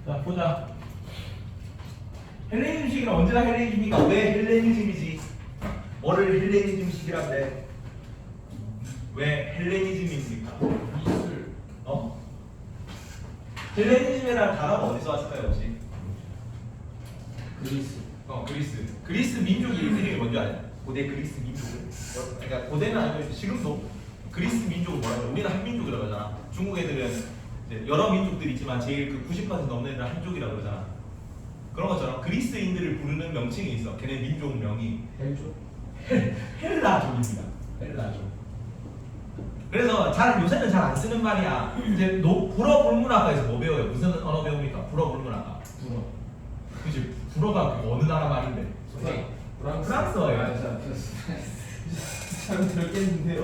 자 보자. 헬레니즘식이는 언제나 헬레니즘이니까 왜 헬레니즘이지? 뭐를 헬레니즘식이란데? 왜 헬레니즘입니까? 미술. 어? 헬레니즘이라는 단어가 어디서 왔을까요 혹시? 그리스. 그리스. 그리스 민족이 일들이 뭔지 알아요? 고대 그리스 민족을. 그러니까 고대는 아니고 지금도 그리스 민족을 뭐라고 해요? 우리는 한민족이라고 하잖아. 중국 애들은 이제 여러 민족들이 있지만 제일 그 90% 넘는 애들은 한족이라고 그러잖아. 그런 것처럼 그리스인들을 부르는 명칭이 있어. 걔네 민족명이 헬조. 헬라족입니다. 헬라족. 그래서 요새는 잘 안 쓰는 말이야. 이제 불어 불문학과에서 뭐 배워요? 무슨 언어 배웁니까? 불어 불문학과. 불어. 그치? 불어가 그 어느 나라 말인데? 스페인. 프랑스어예요. 아, 잘 들었겠는데요.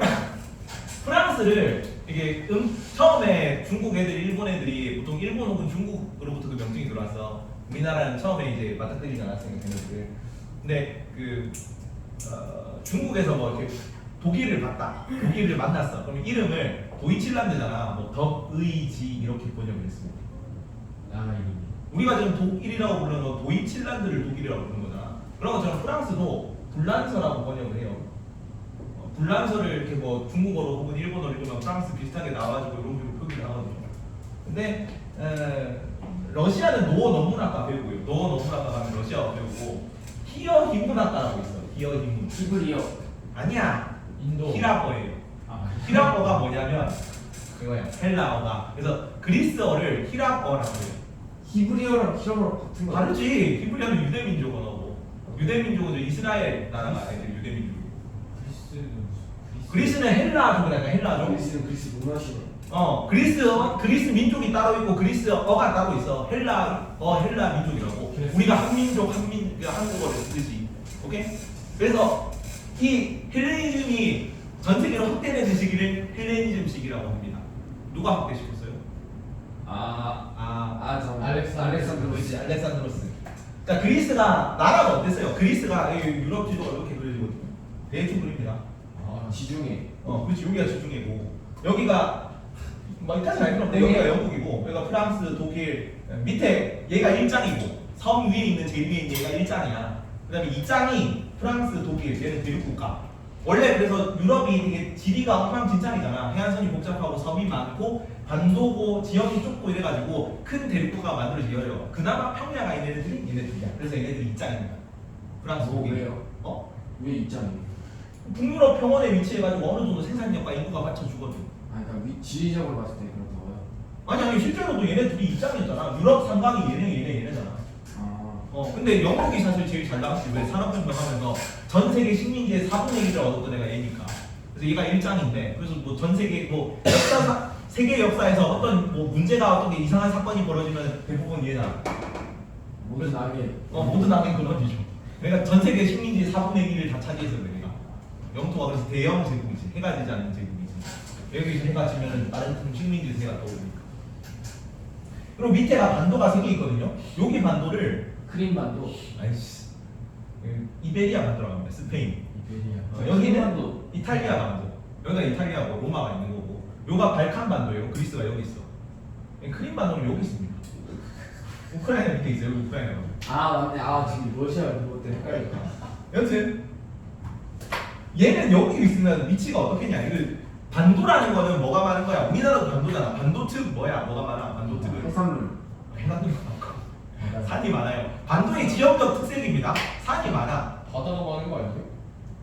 프랑스를 이게 처음에 중국 애들, 일본 애들이 보통 일본 혹은 중국으로부터 그 명칭이 들어왔어. 우리나라는 처음에 이제 맞닥뜨리지 않았으니까 걔네들. 근데 중국에서 뭐 이렇게 독일을 봤다. 독일을 만났어. 그러면 이름을 도이칠란드잖아. 뭐 덕의지 이렇게 번역을 했습니다. 아, 우리가 지금 독일이라고 부르는 거 도이칠란드를 독일이라고 부르는 거잖아. 그런 것처럼 프랑스도 불란서라고 번역을 해요. 불란서를 이렇게 뭐 중국어로 혹은 일본어로 읽으면 프랑스 비슷하게 나와가지고 이런 식으로 표기를 하거든요. 근데 러시아는 노어 논문학과 배우고요. 노어 논문학과 가면 러시아어 배우고 히어 히문학과라고 있어. 히어 히문. 히브리어. 아니야. 인도. 히라어예요. 아, 히라어가 뭐냐면 그거야. 헬라어가. 그래서 그리스어를 히라어라고 해요. 히브리어랑 히라어랑 같은 거. 다르지. 히브리어는 유대민족 언어고 유대민족은 이스라엘 나라가 애들 유대민족. 그리스는 헬라족이라니까 헬라족. 그리스는 그리스 문화시네. 그리스 민족이 따로 있고 그리스어가 따로 있어. 헬라 민족이라고. 우리가 한국어를 쓰듯이. 오케이? 그래서 이 헬레니즘이 전 세계로 확대되는 시기를 헬레니즘식이라고 합니다. 누가 확대시켰어요? 알렉산드로스. 알렉산드로스. 그러니까 그리스가 나라가 어땠어요? 그리스가 유럽 지도가 이렇게 그려지거든요. 대충 그립니다. 아, 지중해. 그렇지. 여기가 지중해고 여기가 뭐 이까지 알 필요 없는데 여기가 영국이고 여기가 프랑스, 독일 밑에 얘가 1장이고 섬 위에 있는 제일 위에 있는 얘가 1장이야. 그다음에 2장이 프랑스, 독일 얘는 대륙국가. 원래 그래서 유럽이 되게 지리가 엉망진창이잖아. 해안선이 복잡하고 섬이 많고 반도고 지형이 좁고 이래가지고 큰 대륙국가가 만들어지어요. 그나마 평야가 있는 애들이 얘네들이야. 그래서 얘네들이 2장입니다. 프랑스, 독일. 왜요? 왜 입장이에요? 북유럽 평원에 위치해가지고 어느 정도 생산력과 인구가 받쳐주거든. 그러니까 지리적으로 봤을 때 그렇다고요? 아니 실제로도 얘네 둘이 입장이었잖아. 유럽 상강이 얘네잖아. 근데 영국이 사실 제일 잘 나갔지. 왜 산업혁명하면서 전 세계 식민지의 4분의 1을 얻었던 애가 얘니까. 그래서 얘가 1장인데 그래서 뭐 전 세계 세계 역사에서 어떤 뭐 문제가 어떤 게 이상한 사건이 벌어지면 대부분 얘잖아. 모든 악의. 모든 악의 근원이죠. 그러니까 전 세계 식민지의 4분의 1을 다 차지해서 그래 얘가. 영토가 그래서 대형 제국이지. 해가 되지 않는 제국이지. 여기서 해가 지면 다른 식민지 세가 떠오르니까. 그리고 밑에가 반도가 3개 있거든요. 여기 반도를 크림반도. 아이씨 이베리아 반도라고 합니다. 스페인. 이베리아. 여기는 크림반도. 이탈리아 반도. 여기가 이탈리아고 로마가 있는 거고. 요가 발칸 반도예요. 그리스가 여기 있어. 크림 반도는 여기 있습니다. 우크라이나 밑에 있어요. 여기 우크라이나. 맞네. 지금 러시아 그거 때문에 헷갈렸다. 여튼 얘는 여기 있으면 위치가 어떻겠냐. 이거 반도라는 거는 뭐가 많은 거야? 우리나라도 반도잖아. 반도특 뭐야? 뭐가 많아? 반도특은 해산물. 해산도 많고 산이 많아요. 반도의 지역적 특색입니다. 산이 많아. 바다가 많은 거 아니에요?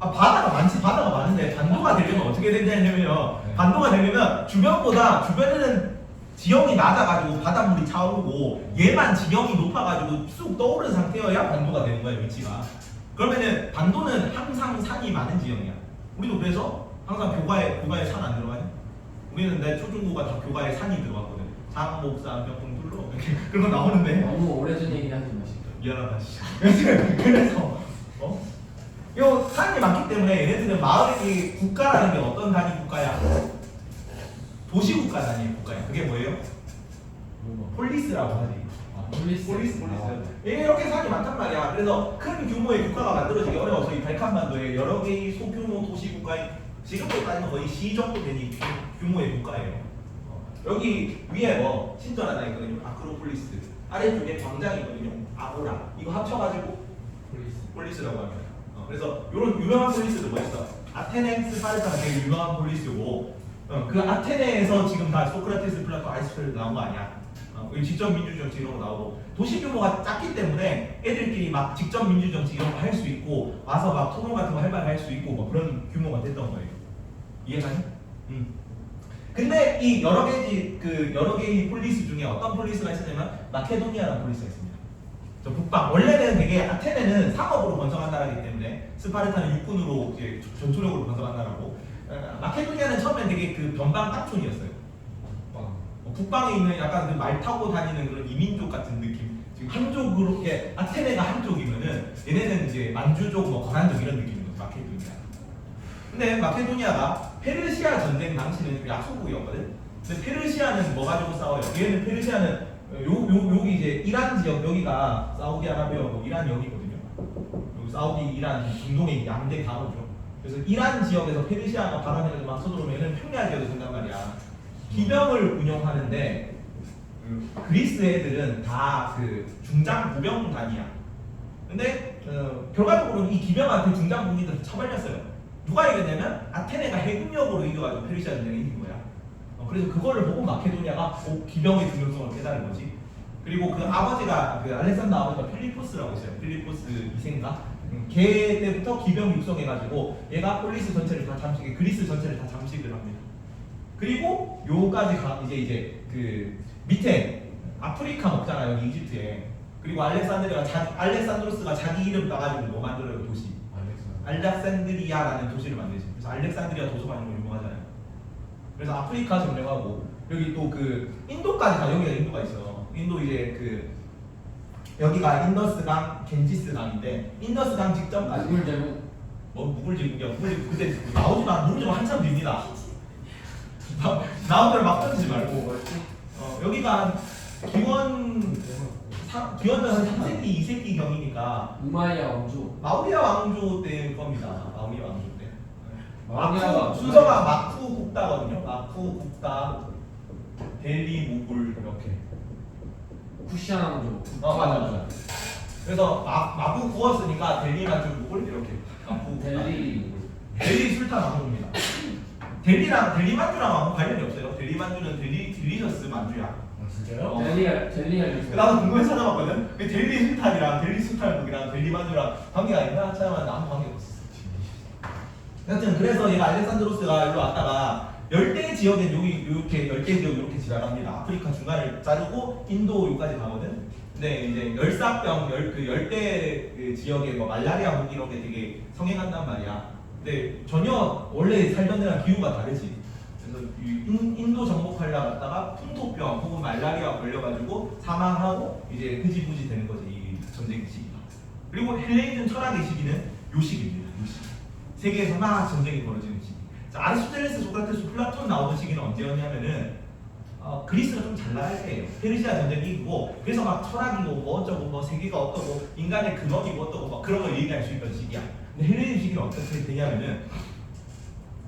바다가 많지. 바다가 많은데 반도가 되려면 어떻게 되냐면요. 반도가 되려면 주변에는 지형이 낮아가지고 바닷물이 차오르고 얘만 지형이 높아가지고 쑥 떠오르는 상태여야 반도가 되는 거예요. 위치가. 그러면은 반도는 항상 산이 많은 지형이야. 우리도 그래서 항상 교과에 산 안 들어가냐? 우리는 내 초중고가 다 교과에 산이 들어갔거든. 장목산 벽궁둘로 이렇게 그런 거 나오는데 너무 오래전 얘기 하지 마시죠. 미안하다 씨. 그래서 요 산이 많기 때문에 얘네들은 마을이 국가라는 게 어떤 단위 국가야? 도시 국가 단위 국가야. 그게 뭐예요? 폴리스라고 하지. 폴리스. 이렇게 산이 많단 말이야. 그래서 큰 규모의 국가가 만들어지기 어려워서 이 발칸반도에 여러 개의 소규모 도시 국가인 지금도 따지면 거의 시 정도 되는 규모의 국가예요. 여기 위에 뭐 신전 하나 있거든요. 아크로폴리스. 아래쪽에 광장이거든요. 아고라. 이거 합쳐가지고 폴리스라고 합니다. 그래서 이런 유명한 폴리스도 뭐 있어? 아테네, 스파르타가 되게 유명한 폴리스고, 그 아테네에서 지금 다 소크라테스, 플라톤, 아리스토텔레스 나온 거 아니야? 여기 직접 민주정치 이런 거 나오고, 도시 규모가 작기 때문에 애들끼리 막 직접 민주정치 이런 거 할 수 있고, 와서 막 토론 같은 거 활발히 할 수 있고, 뭐 그런 규모가 됐던 거예요. 이해가니? 근데 이 여러 개의 폴리스 중에 어떤 폴리스가 있었냐면 마케도니아라는 폴리스가 있습니다. 저 북방. 원래는 되게 아테네는 상업으로 번성한 나라이기 때문에 스파르타는 육군으로 이제 전투력으로 번성한 나라고, 마케도니아는 처음엔 되게 그 변방 땅촌이었어요. 북방에 있는 약간 그 말 타고 다니는 그런 이민족 같은 느낌. 지금 한족으로 이게 아테네가 한족이면은 얘네는 이제 만주족, 뭐 거란족 이런 느낌인 거죠. 마케도니아. 근데 마케도니아가 페르시아 전쟁 당시는 약소국이었거든. 근데 페르시아는 뭐 가지고 싸워요? 얘는 페르시아는 여기 이제 이란 지역, 여기가 사우디아라비아고 이란 여기거든요. 여기 사우디, 이란, 중동의 양대 강호죠. 그래서 이란 지역에서 페르시아가 바람을 막 서들어오면 얘는 평야지역에 된단 말이야. 기병을 운영하는데 그리스 애들은 다 그 중장 부병단이야. 근데 결과적으로는 이 기병한테 중장 부기들 처벌렸어요. 누가 이겼냐면 아테네가 해군력으로 이겨가지고 페르시아 전쟁에 이긴 거야. 그래서 그거를 보고 마케도니아가 기병의 중요성을 깨달은 거지. 그리고 그 아버지가 그 알렉산더 아버지가 필리포스라고 있어요. 필리포스 2세인가? 걔 때부터 기병 육성해가지고 얘가 폴리스 전체를 다 잠식, 그리스 전체를 다 잠식을 합니다. 그리고 요까지 이제 그 밑에 아프리카 먹잖아요, 여기 이집트에. 그리고 알렉산드로스가 자기 이름 따가지고 뭐 만들어요, 도시. 알렉산드리아라는 도시를 만들지. 그래서 알렉산드리아 도서관이 유명하잖아요. 그래서 아프리카 점령하고 여기 또 그 인도까지 가. 여기가 인도가 있어. 인도 이제 그 여기가 인더스강, 겐지스강인데 인더스강 직전까지. 묵을 제국. 뭐 묵을 제국이야. 묵을 제국 그때 나오지만 묵을 제국 한참 뒤입니다. 나온 대로 막 던지지 말고. 여기가 기원전 3세기, 2세기 경이니까 우마이야 왕조. 마우리아 왕조 때 겁니다. 마우리아 왕조 때. 마우리아가 순서가 마쿠 국다거든요. 마쿠 국다, 델리, 모굴 이렇게. 쿠시안 왕조. 맞아. 그래서 마쿠 구웠으니까 델리만 좀 모굴 이렇게. 마쿠 국다. 델리 술탄 왕조입니다. 델리 만주랑 아무 관련이 없어요. 델리 만주는 딜리셔스 만주야. 진짜요? 델리가 나도 궁금해서 찾아봤거든. 델리 술탄이랑 델리 술탄국이랑 델리 만주랑 관계가 있나? 찾아봤는데 아무 관계가 없었어. 하여튼 그래서 얘가 알렉산드로스가 여기로 왔다가 열대 지역엔 이렇게 열대 지역 이렇게 지나갑니다. 아프리카 중간을 자르고 인도 여기까지 가거든. 근데 이제 열사병, 그 열대 그 지역에 뭐 말라리아 목 이런 게 되게 성행한단 말이야. 근데 전혀 원래 살던 데랑 기후가 다르지. 그래서 인도 정복하려고 갔다가 풍토병 혹은 말라리아 걸려가지고 사망하고 이제 흐지부지 되는 거지, 이 전쟁 시기가. 그리고 헬레니즘 철학의 시기는 요 시기입니다. 요 시기. 세계에서 막 전쟁이 벌어지는 시기. 자, 아리스토텔레스, 소크라테스, 플라톤 나오던 시기는 언제였냐면은 그리스가 좀 잘 나갈 때예요. 페르시아 전쟁이 있고, 그래서 막 철학이고 뭐 어쩌고 뭐 세계가 어떠고 인간의 근원이고 어떠고 막 그런 걸 얘기할 수 있던 시기야. 근데 헬레니즘 시기는 어떻게 되냐면은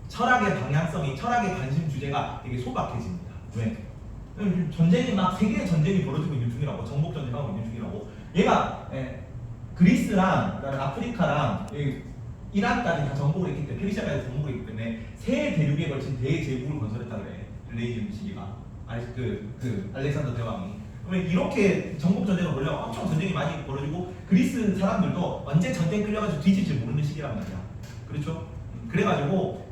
철학의 방향성이, 철학의 관심 주제가 되게 소박해집니다. 왜? 전쟁이 막 세계의 전쟁이 벌어지고 있는 중이라고, 정복 전쟁하고 있는 중이라고. 얘가 그리스랑 그다음에 아프리카랑 이란까지 다 정복을 했기 때문에, 페르시아까지 정복을 했기 때문에 세 대륙에 걸친 대제국을 건설했다 그래. 헬레니즘 시기가. 알렉산더 대왕이. 그러면 이렇게 정복 전쟁을 벌려 엄청 전쟁이 많이 벌어지고 그리스 사람들도 언제 전쟁 끌려가지고 뒤질지 모르는 시기란 말이야. 그렇죠? 그래가지고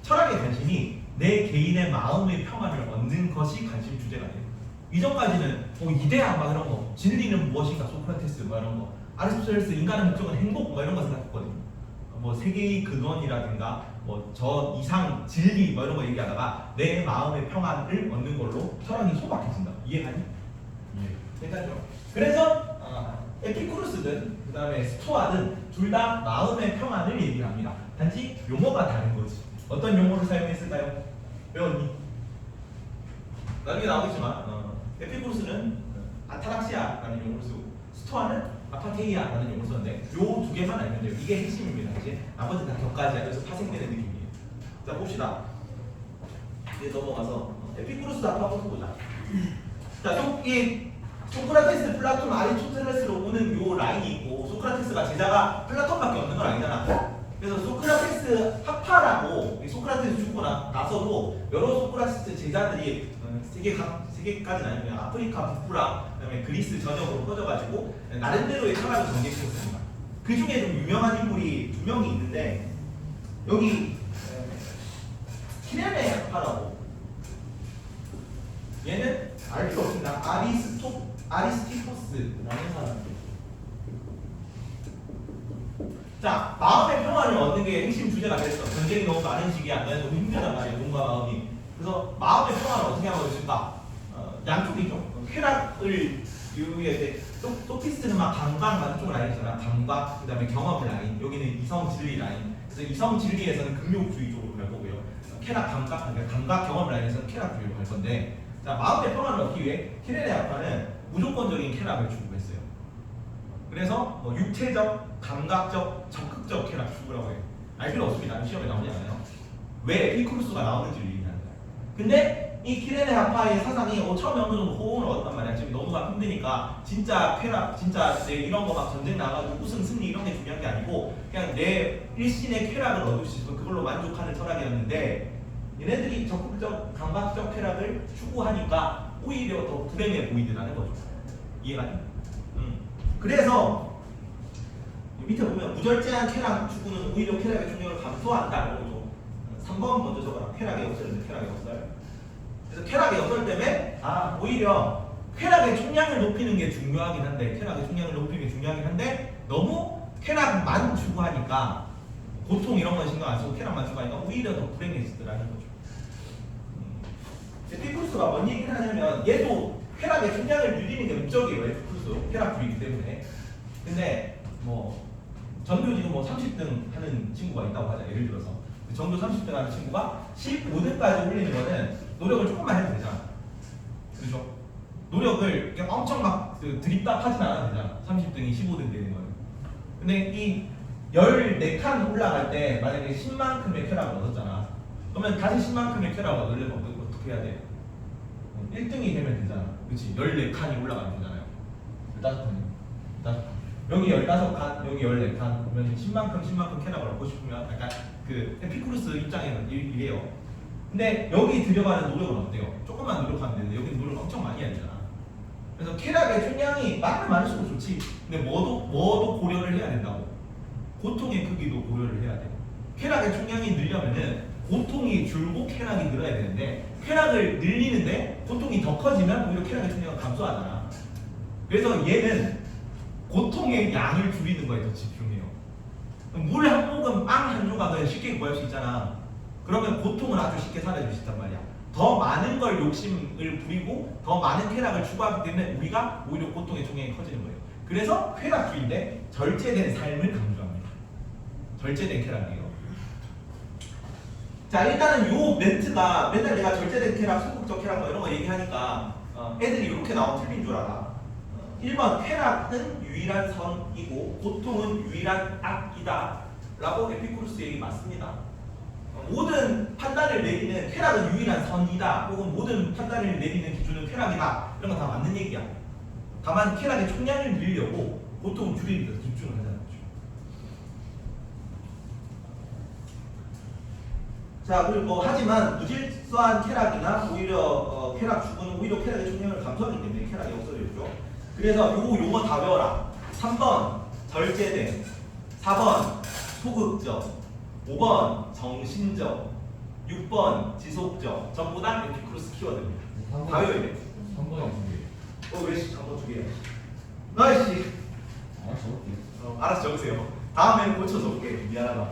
철학의 관심이 내 개인의 마음의 평안을 얻는 것이 관심 주제가 돼요. 이전까지는 이데아 막 이런 거, 진리는 무엇인가, 소크라테스 막 이런 거, 아리스토텔레스 인간의 목적은 행복 뭐 이런 거 생각했거든요. 뭐 세계의 근원이라든가 뭐 저 이상 진리 뭐 이런 거 얘기하다가 내 마음의 평안을 얻는 걸로 철학이 소박해진다. 이해가니? 괜찮죠? 그래서 에피쿠루스든 그 다음에 스토아든 둘 다 마음의 평안을 얘기합니다. 단지 용어가 다른 거지. 어떤 용어를 사용했을까요? 배웠니? 나중에 나오겠지만 에피쿠루스는 아타락시아라는 용어를 쓰고 스토아는 아파테이아라는 용어를 썼는데 요 두 개만 알면 돼요. 이게 핵심입니다. 이제 나머지 다 격까지 알려서 파생되는 느낌이에요. 자, 봅시다. 이제 넘어가서 에피쿠로스 합하부터 보자. 자, 이 소크라테스, 플라톤, 아리스토텔레스로 오는 요 라인이 있고 소크라테스가 제자가 플라톤밖에 없는 건 아니잖아. 그래서 소크라테스 학파라고 소크라테스 죽고 나서도 여러 소크라테스 제자들이 세계까지는 아니고 그냥 아프리카 북부랑 그다음에 그리스 전역으로 퍼져가지고 나름대로의 철학을 전개시켰습니다. 그 중에 좀 유명한 인물이 두 명이 있는데 여기 키레네 학파라고 얘는 알 필요 없습니다. 아리스티포스라는 사람이에요. 자, 마음의 평화를 얻는 게 핵심 주제가 됐어. 전쟁이 너무 많은 시기야. 너무 힘들단 말이야, 몸과 마음이. 그래서 마음의 평화를 어떻게 하면 될까? 양쪽이죠. 쾌락을 유의할 때 소피스트는 막 감각 쪽을 라인이잖아. 감각, 그 다음에 경험 라인. 여기는 이성 진리 라인. 그래서 이성 진리에서는 금욕주의 쪽으로 갈 거고요. 쾌락, 감각, 그러니까 감각, 경험 라인에서는 쾌락주의로 갈 건데, 자, 마음의 평화를 얻기 위해 키레네 학파는 무조건적인 쾌락을 추구했어요. 그래서 뭐 육체적, 감각적, 적극적 쾌락 추구라고 해요. 알 필요 없습니다. 시험에 나오지 않아요. 왜 에피쿠로스가 나오는지를 얘기하는 거예요. 근데 이 키레네 학파의 사상이 처음에 어느 정도 호응을 얻었단 말이야. 지금 너무 힘드니까 진짜 쾌락, 진짜 내 이런 거 막 전쟁 나가지고 우승, 승리 이런 게 중요한 게 아니고 그냥 내 일신의 쾌락을 얻을 수 있어서 그걸로 만족하는 철학이었는데 얘네들이 적극적, 감각적 쾌락을 추구하니까 오히려 더 불행해 보이더라는 거죠. 이해가니? 그래서 밑에 보면 무절제한 쾌락 추구는 오히려 쾌락의 중요를 감소한다는 거죠. 3번 먼저 적어라. 쾌락의 역설인데 쾌락의 역설. 그래서 쾌락의 역설 때문에 오히려 쾌락의 총량을 높이는 게 중요하긴 한데 쾌락의 총량을 높이는 게 중요하긴 한데 너무 쾌락만 추구하니까 고통 이런 건 신경 안 쓰고 쾌락만 추구하니까 오히려 더 불행해지더라는 거죠. 에피쿠로스가 뭔 얘기를 하냐면 얘도 쾌락의 총량을 늘리는 게 목적이에요. 에피쿠로스 쾌락주의이기 때문에. 근데 뭐 전교 지금 뭐 30등 하는 친구가 있다고 하자. 예를 들어서 전교 30등 하는 친구가 15등까지 올리는 거는 노력을 조금만 해도 되잖아. 그렇죠? 노력을 엄청 막 드립답 하진 않아도 되잖아. 30등이 15등 되는 거는. 근데 이 14칸 올라갈 때 만약에 10만큼의 쾌락을 얻었잖아. 그러면 다시 10만큼의 쾌락을 얻으려면 어떻게 해야 돼? 1등이 되면 되잖아. 그렇지? 14칸이 올라가면 되잖아요. 15칸. 여기 15칸, 여기 14칸. 그러면 10만큼 쾌락을 얻고 싶으면 약간 그 에피쿠로스 입장에는 이래요. 근데 여기 들여가는 노력은 어때요? 조금만 노력하면 되는데 여기는 노력 엄청 많이 해야 되잖아. 그래서 쾌락의 총량이 많을수록 좋지. 근데 뭐도 고려를 해야 된다고. 고통의 크기도 고려를 해야 돼. 쾌락의 총량이 늘려면은 고통이 줄고 쾌락이 늘어야 되는데 쾌락을 늘리는데 고통이 더 커지면 오히려 쾌락의 총량은 감소하잖아. 그래서 얘는 고통의 양을 줄이는 거에 더 집중해요. 물 한 모금, 빵 한 조각은 쉽게 구할 수 있잖아. 그러면 고통을 아주 쉽게 사라질 수 있단 말이야. 더 많은 걸 욕심을 부리고 더 많은 쾌락을 추구하기 때문에 우리가 오히려 고통의 총량이 커지는 거예요. 그래서 쾌락주의인데 절제된 삶을 강조합니다. 절제된 쾌락이에요. 자, 일단은 요 멘트가 맨날 내가 절제된 쾌락, 소극적 쾌락 뭐 이런 거 얘기하니까 애들이 이렇게 나오면 틀린 줄 알아. 1번 쾌락은 유일한 선이고 고통은 유일한 악이다 라고 에피쿠로스 얘기 맞습니다. 모든 판단을 내리는 쾌락은 유일한 선이다 혹은 모든 판단을 내리는 기준은 쾌락이다 이런 거 다 맞는 얘기야. 다만 쾌락의 총량을 늘리려고 고통을 줄이는 데 집중을 하자는 거죠. 자, 그리고 하지만 무질서한 쾌락이나 오히려 쾌락 추구는 오히려 쾌락의 총량을 감소하기 때문에 쾌락의 역설이었죠. 그래서 요거 다 외워라. 3번 절제된, 4번 소극적, 5번 정신적, 6번 지속적. 전부 다 에피쿠로스 키워드입니다. 다 외워야 돼. 3번이 두 개. 왜 3번 두 개야? 나이씨. 알아서 적으세요. 다음에는 고쳐 적을게. 미안하다.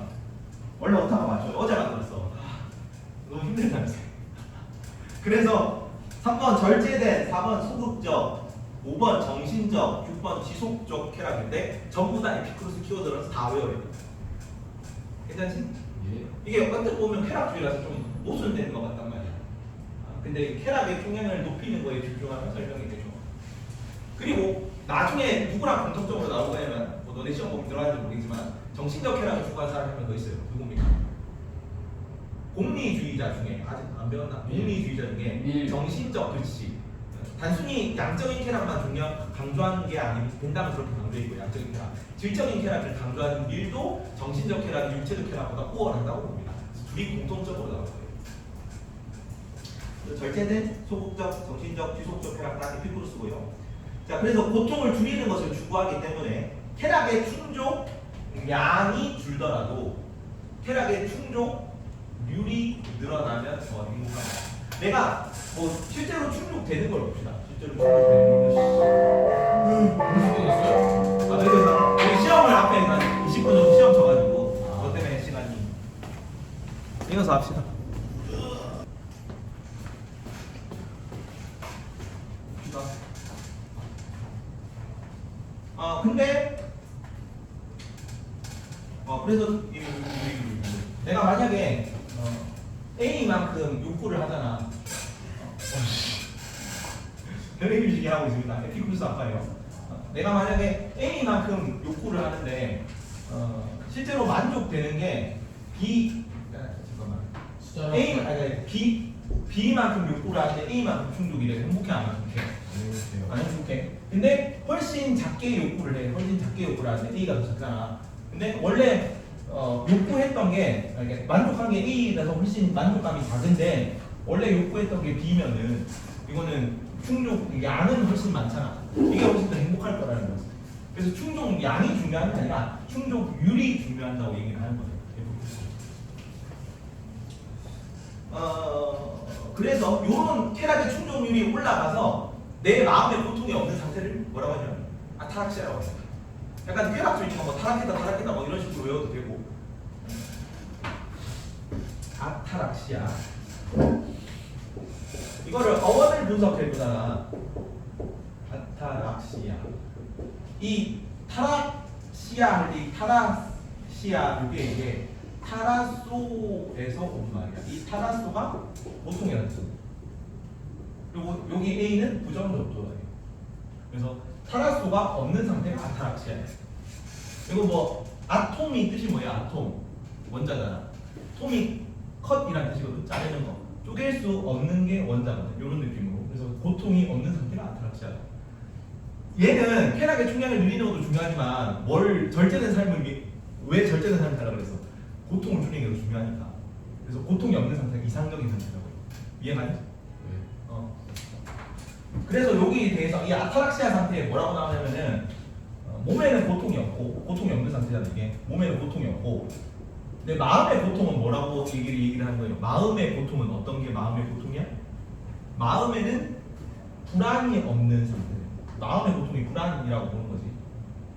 원래 오타가 맞죠? 어제 만들었어. 너무 힘들다면서. 그래서 3번 절제된, 4번 소극적, 5번 정신적, 6번 지속적 쾌락인데 전부 다 에피쿠로스 키워드라서 다 외워야 돼. 괜찮지? 예. 이게 언뜻 보면 쾌락주의라서 좀 모순되는 것 같단 말이야. 근데 쾌락의 총량을 높이는 거에 집중하면 설명이 되죠. 그리고 나중에 누구랑 공통적으로 나오고 하면 뭐 너네 시험 보면 들어가는지 모르겠지만 정신적 쾌락을 추구하는 사람이 한 명 더 있어요. 누굽니까? 공리주의자. 동의주의자 중에 아직 안 배웠나? 동의주의자 중에 정신적 그렇지. 단순히 양적인 쾌락만 강조하는 게 아니면 된다면 그렇게 강조해 있고 양적인 쾌락, 질적인 쾌락을 강조하는 일도 정신적 쾌락이 육체적 쾌락보다 우월한다고 봅니다. 둘이 공통적으로 나올 거예요. 절제된 소극적, 정신적, 지속적 쾌락 다 에피쿠로스고요. 자, 그래서 고통을 줄이는 것을 추구하기 때문에 쾌락의 충족량이 줄더라도 쾌락의 충족률이 늘어나면 더 행복합니다. 내가 뭐 실제로 충족되는 걸 봅시다. 실제로 충족되는 걸. 그래서 우리 시험을 앞에 한 20분 정도 시험 쳐가지고 그것 때문에 시간이 이어서 합시다. 근데 그래서 내가 만약에 A만큼 욕구를 하잖아. 별의미지게 하고 있습니다. 에피쿠로스 아까요. 내가 만약에 A만큼 욕구를 하는데 실제로 만족되는 게 B만큼 욕구를 하는데 A만큼 충족이 돼. 행복해 안 행복해? 안 행복해. 근데 훨씬 작게 욕구를 해. 훨씬 작게 욕구를 하는데 A가 더 작잖아. 근데 원래 욕구했던 게 만족한 게 A라서 훨씬 만족감이 작은데 원래 욕구했던 게 B면은 이거는 충족 양은 훨씬 많잖아. 이게 훨씬 더 행복할 거라는 거지. 그래서 충족 양이 중요한 게 아니라 충족률이 중요하다고 얘기를 하는 거죠. 그래서 이런 쾌락의 충족률이 올라가서 내 마음의 고통이 없는 상태를 뭐라고 하냐면 아타락시아라고 해요. 약간 쾌락주의니까 뭐 타락했다 뭐 이런 식으로 외워도 되고. 아타락시아. 이거를 어원을 분석해보잖아. 아타락시아. 이 타락시아 할 때 이 타락시아 이게 타라소에서 온 말이야. 이 타라소가 고통이라는 뜻. 그리고 여기 A는 부정적도예요. 그래서 타라소가 없는 상태가 아타락시아예요. 그리고 뭐 아톰이 뜻이 뭐야? 아톰 원자잖아. 톰이 컷이라는 뜻이거든. 자르는 거. 쪼갤 수 없는 게 원자거든. 이런 느낌으로. 그래서 고통이 없는 상태가 아타락시아다. 얘는 쾌락의 충량을 늘리는 것도 중요하지만 절제된 삶을 위해 왜 절제된 삶을 살라고 그랬어? 고통을 줄이는 게 더 중요하니까. 그래서 고통이 없는 상태가 이상적인 상태라고. 이해가니? 네. 그래서 여기에 대해서 이 아타락시아 상태에 뭐라고 나오냐면은 몸에는 고통이 없고 고통이 없는 상태잖아 이게. 몸에는 고통이 없고 근데 마음의 고통은 뭐라고 얘기를 하는 거예요? 마음의 고통은 어떤 게 마음의 고통이야? 마음에는 불안이 없는 상태. 마음의 고통이 불안이라고 보는 거지.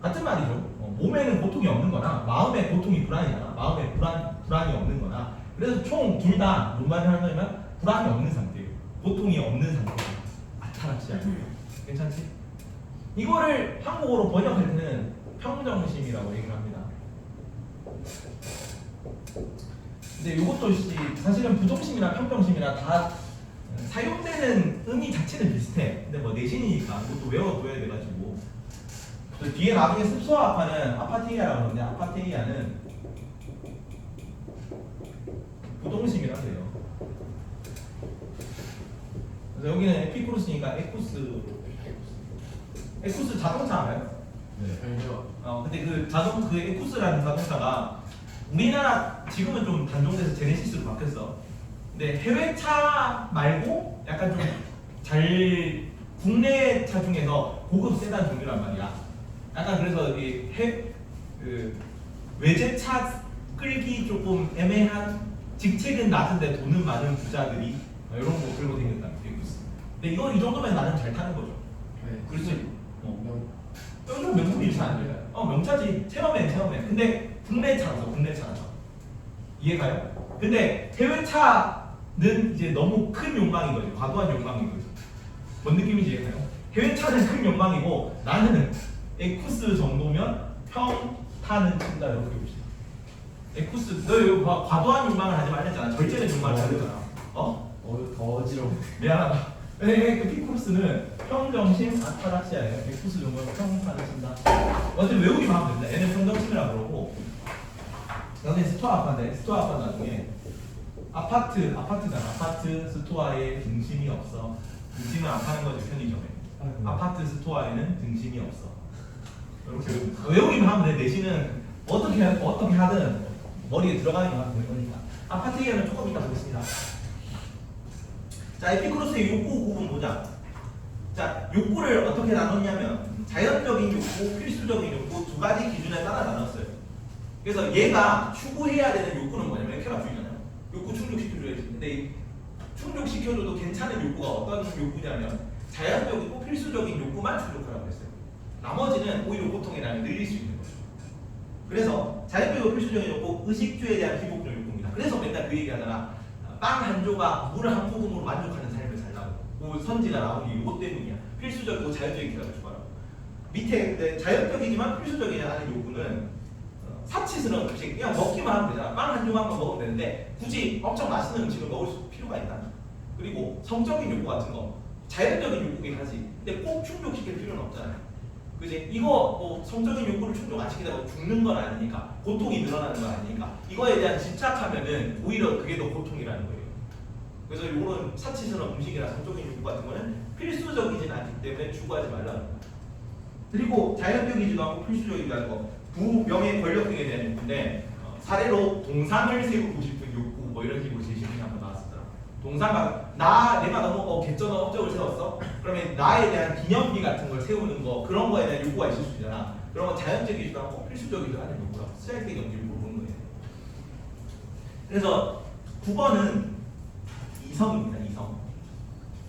같은 말이죠. 몸에는 고통이 없는 거나 마음의 고통이 불안이잖아. 마음에 불안이 없는 거나. 그래서 총 둘 다 뭔 말을 하는 거냐면 불안이 없는 상태예요. 고통이 없는 상태예요. 아타락시아. 괜찮지? 이거를 한국어로 번역할 때는 평정심이라고 얘기를 합니다. 근데 이것도 사실은 부정심이나 평정심이나 다 사용되는 의미 자체는 비슷해. 근데 뭐 내신이니까 이것도 외워둬야 돼가지고. 뒤에 나중에 습소아파는 아파테이아라고 하는데 아파테이아는 부동심이라고 해요. 그래서 여기는 에피쿠로스니까 에쿠스 자동차 알아요? 네. 알죠. 근데 그 에쿠스라는 자동차가 우리나라 지금은 좀 단종돼서 제네시스로 바뀌었어. 근데 해외차 말고 약간 좀 국내 차 중에서 고급 세단 종류란 말이야. 약간 그래서 외제차 끌기 조금 애매한 직책은 낮은데 돈은 많은 부자들이 이런 거 끌고 다닌다는 게 있어. 근데 이거 이 정도면 나는 잘 타는 거죠. 네. 그래서 요즘 명품이 잘 안 돼요. 명차지 체험해. 근데 국내 차라서. 이해가요? 근데 해외 차는 이제 너무 큰 욕망인 거죠. 과도한 욕망인 거죠. 뭔 느낌인지 이해가요? 해외 차는 큰 욕망이고 나는 에쿠스 정도면 평타는 친다 이렇게 봅시다. 에쿠스 너 이거 과도한 욕망을 하지 말랬잖아. 절제된 욕망을 하랬잖아. 더 어지러워. 미안하다. 에피쿠로스는 평정심 아타락시아예요. 에쿠스 정도면 평타를 친다. 어차피 외우기만 하면 됩니다. 얘는 평정심이라고 그러고 여기 스토아파인데 스토아파 나중에 아파트잖아. 아파트 스토어에 등심이 없어. 등심은 안 파는 거지 편의점에. 아파트 스토어에는 등심이 없어. 이렇게 외우기만 하면 돼. 내신은 어떻게 하든 머리에 들어가는 게 되는 거니까. 아파트 얘기는 조금 이따 보겠습니다. 자, 에피쿠로스의 욕구 구분 보자. 자, 욕구를 어떻게 나눴냐면 자연적인 욕구, 필수적인 욕구 두 가지 기준에 따라 나눴어요. 그래서 얘가 추구해야 되는 욕구는 뭐냐면 쾌락주의잖아요. 욕구 충족시켜줘야지. 근데 이 충족시켜줘도 괜찮은 욕구가 어떤 욕구냐면 자연적이고 필수적인 욕구만 충족하라고 했어요. 나머지는 오히려 고통이라는 늘릴 수 있는 거죠. 그래서 자연적이고 필수적인 욕구, 의식주에 대한 기본적 욕구입니다. 그래서 맨날 그 얘기하잖아. 빵 한 조각, 물 한 모금으로 만족하는 삶을 살라고. 그 선지가 나온 게 이것 때문이야. 필수적이고 자연적인 쾌락을 추구하라고. 밑에 자연적이지만 필수적이지 않은 욕구는 사치스러운 음식 그냥 먹기만 하면 되잖아. 빵 한 조각만 먹으면 되는데 굳이 엄청 맛있는 음식을 먹을 필요가 있다. 그리고 성적인 욕구 같은 거 자연적인 욕구긴 하지. 근데 꼭 충족시킬 필요는 없잖아요. 그지? 이거 뭐 성적인 욕구를 충족 안 시키다가 죽는 건 아니니까, 고통이 늘어나는 건 아니니까 이거에 대한 집착하면은 오히려 그게 더 고통이라는 거예요. 그래서 이런 사치스러운 음식이나 성적인 욕구 같은 거는 필수적이진 않기 때문에 추구하지 말라는 거예요. 그리고 자연적이지도 않고 필수적이지도 않고 부명예 권력 등에 대한 욕구인데 사례로 동상을 세우고 싶은 욕구 뭐 이런 식으로 제시문이 한번 나왔었더라. 동상가 내가 너무 개쩌는 업적을 세웠어? 그러면 나에 대한 기념비 같은 걸 세우는 거 그런 거에 대한 욕구가 있을 수 있잖아. 그런 건 자연적이지도 않고 필수적이지도 않은 욕구라고 쓰잘데기 없는 욕구를 보는 거예요. 그래서 9번은 이성입니다.